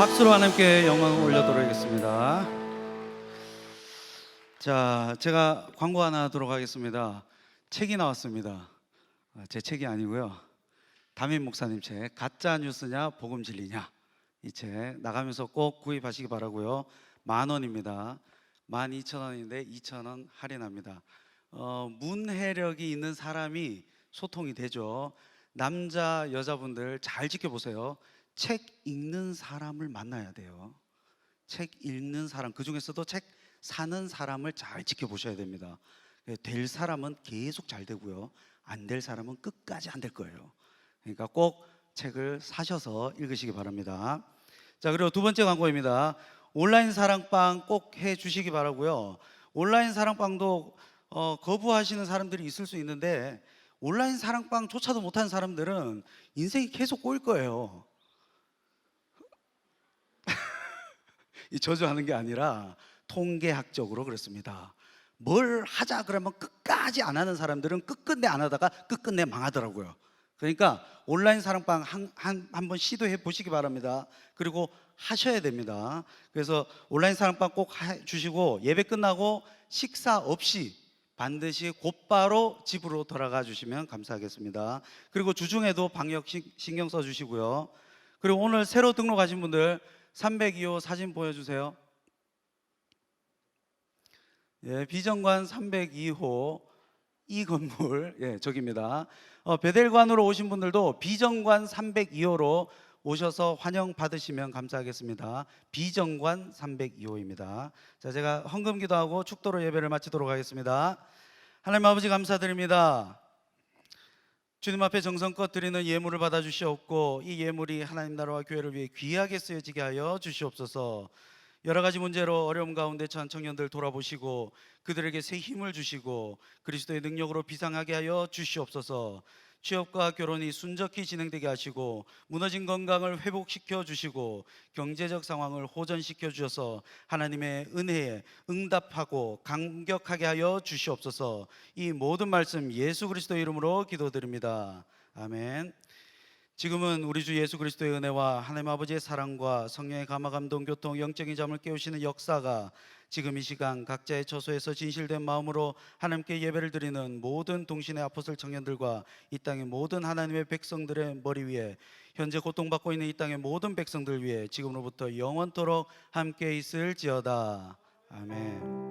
Speaker 9: 박수로 하나님께 영광을 올려드리겠습니다. 자, 제가 광고 하나 하도록 하겠습니다. 책이 나왔습니다. 제 책이 아니고요. 담임 목사님 책, 가짜 뉴스냐 복음 진리냐, 이 책 나가면서 꼭 구입하시기 바라고요. 10,000원입니다. 12,000원인데 2,000원 할인합니다. 문해력이 있는 사람이 소통이 되죠. 남자 여자분들 잘 지켜보세요. 책 읽는 사람을 만나야 돼요. 책 읽는 사람, 그 중에서도 책 사는 사람을 잘 지켜보셔야 됩니다. 될 사람은 계속 잘 되고요, 안 될 사람은 끝까지 안 될 거예요. 그러니까 꼭 책을 사셔서 읽으시기 바랍니다. 자, 그리고 두 번째 광고입니다. 온라인 사랑방 꼭 해주시기 바라고요. 온라인 사랑방도 거부하시는 사람들이 있을 수 있는데, 온라인 사랑방조차도 못하는 사람들은 인생이 계속 꼬일 거예요. 이 저주하는 게 아니라 통계학적으로 그렇습니다. 뭘 하자 그러면 끝까지 안 하는 사람들은 끝끝내 안 하다가 끝끝내 망하더라고요. 그러니까 온라인 사랑방 한번 시도해 보시기 바랍니다. 그리고 하셔야 됩니다. 그래서 온라인 사랑방 꼭 해주시고, 예배 끝나고 식사 없이 반드시 곧바로 집으로 돌아가 주시면 감사하겠습니다. 그리고 주중에도 방역 신경 써 주시고요. 그리고 오늘 새로 등록하신 분들 302호 사진 보여주세요. 예, 비정관 302호 이 건물, 예, 저기입니다. 베델관으로 오신 분들도 비정관 302호로 오셔서 환영 받으시면 감사하겠습니다. 비정관 302호입니다. 자, 제가 헌금 기도하고 축도로 예배를 마치도록 하겠습니다. 하나님 아버지 감사드립니다. 주님 앞에 정성껏 드리는 예물을 받아 주시옵고, 이 예물이 하나님 나라와 교회를 위해 귀하게 쓰여지게 하여 주시옵소서. 여러 가지 문제로 어려움 가운데 처한 청년들 돌아보시고 그들에게 새 힘을 주시고 그리스도의 능력으로 비상하게 하여 주시옵소서. 취업과 결혼이 순적히 진행되게 하시고 무너진 건강을 회복시켜 주시고 경제적 상황을 호전시켜 주셔서 하나님의 은혜에 응답하고 감격하게 하여 주시옵소서. 이 모든 말씀 예수 그리스도의 이름으로 기도드립니다. 아멘. 지금은 우리 주 예수 그리스도의 은혜와 하나님 아버지의 사랑과 성령의 감화 감동 교통 영적인 잠을 깨우시는 역사가 지금 이 시간 각자의 처소에서 진실된 마음으로 하나님께 예배를 드리는 모든 동신의 아포스톨 청년들과 이 땅의 모든 하나님의 백성들의 머리 위에, 현재 고통받고 있는 이 땅의 모든 백성들 위에 지금으로부터 영원토록 함께 있을지어다. 아멘.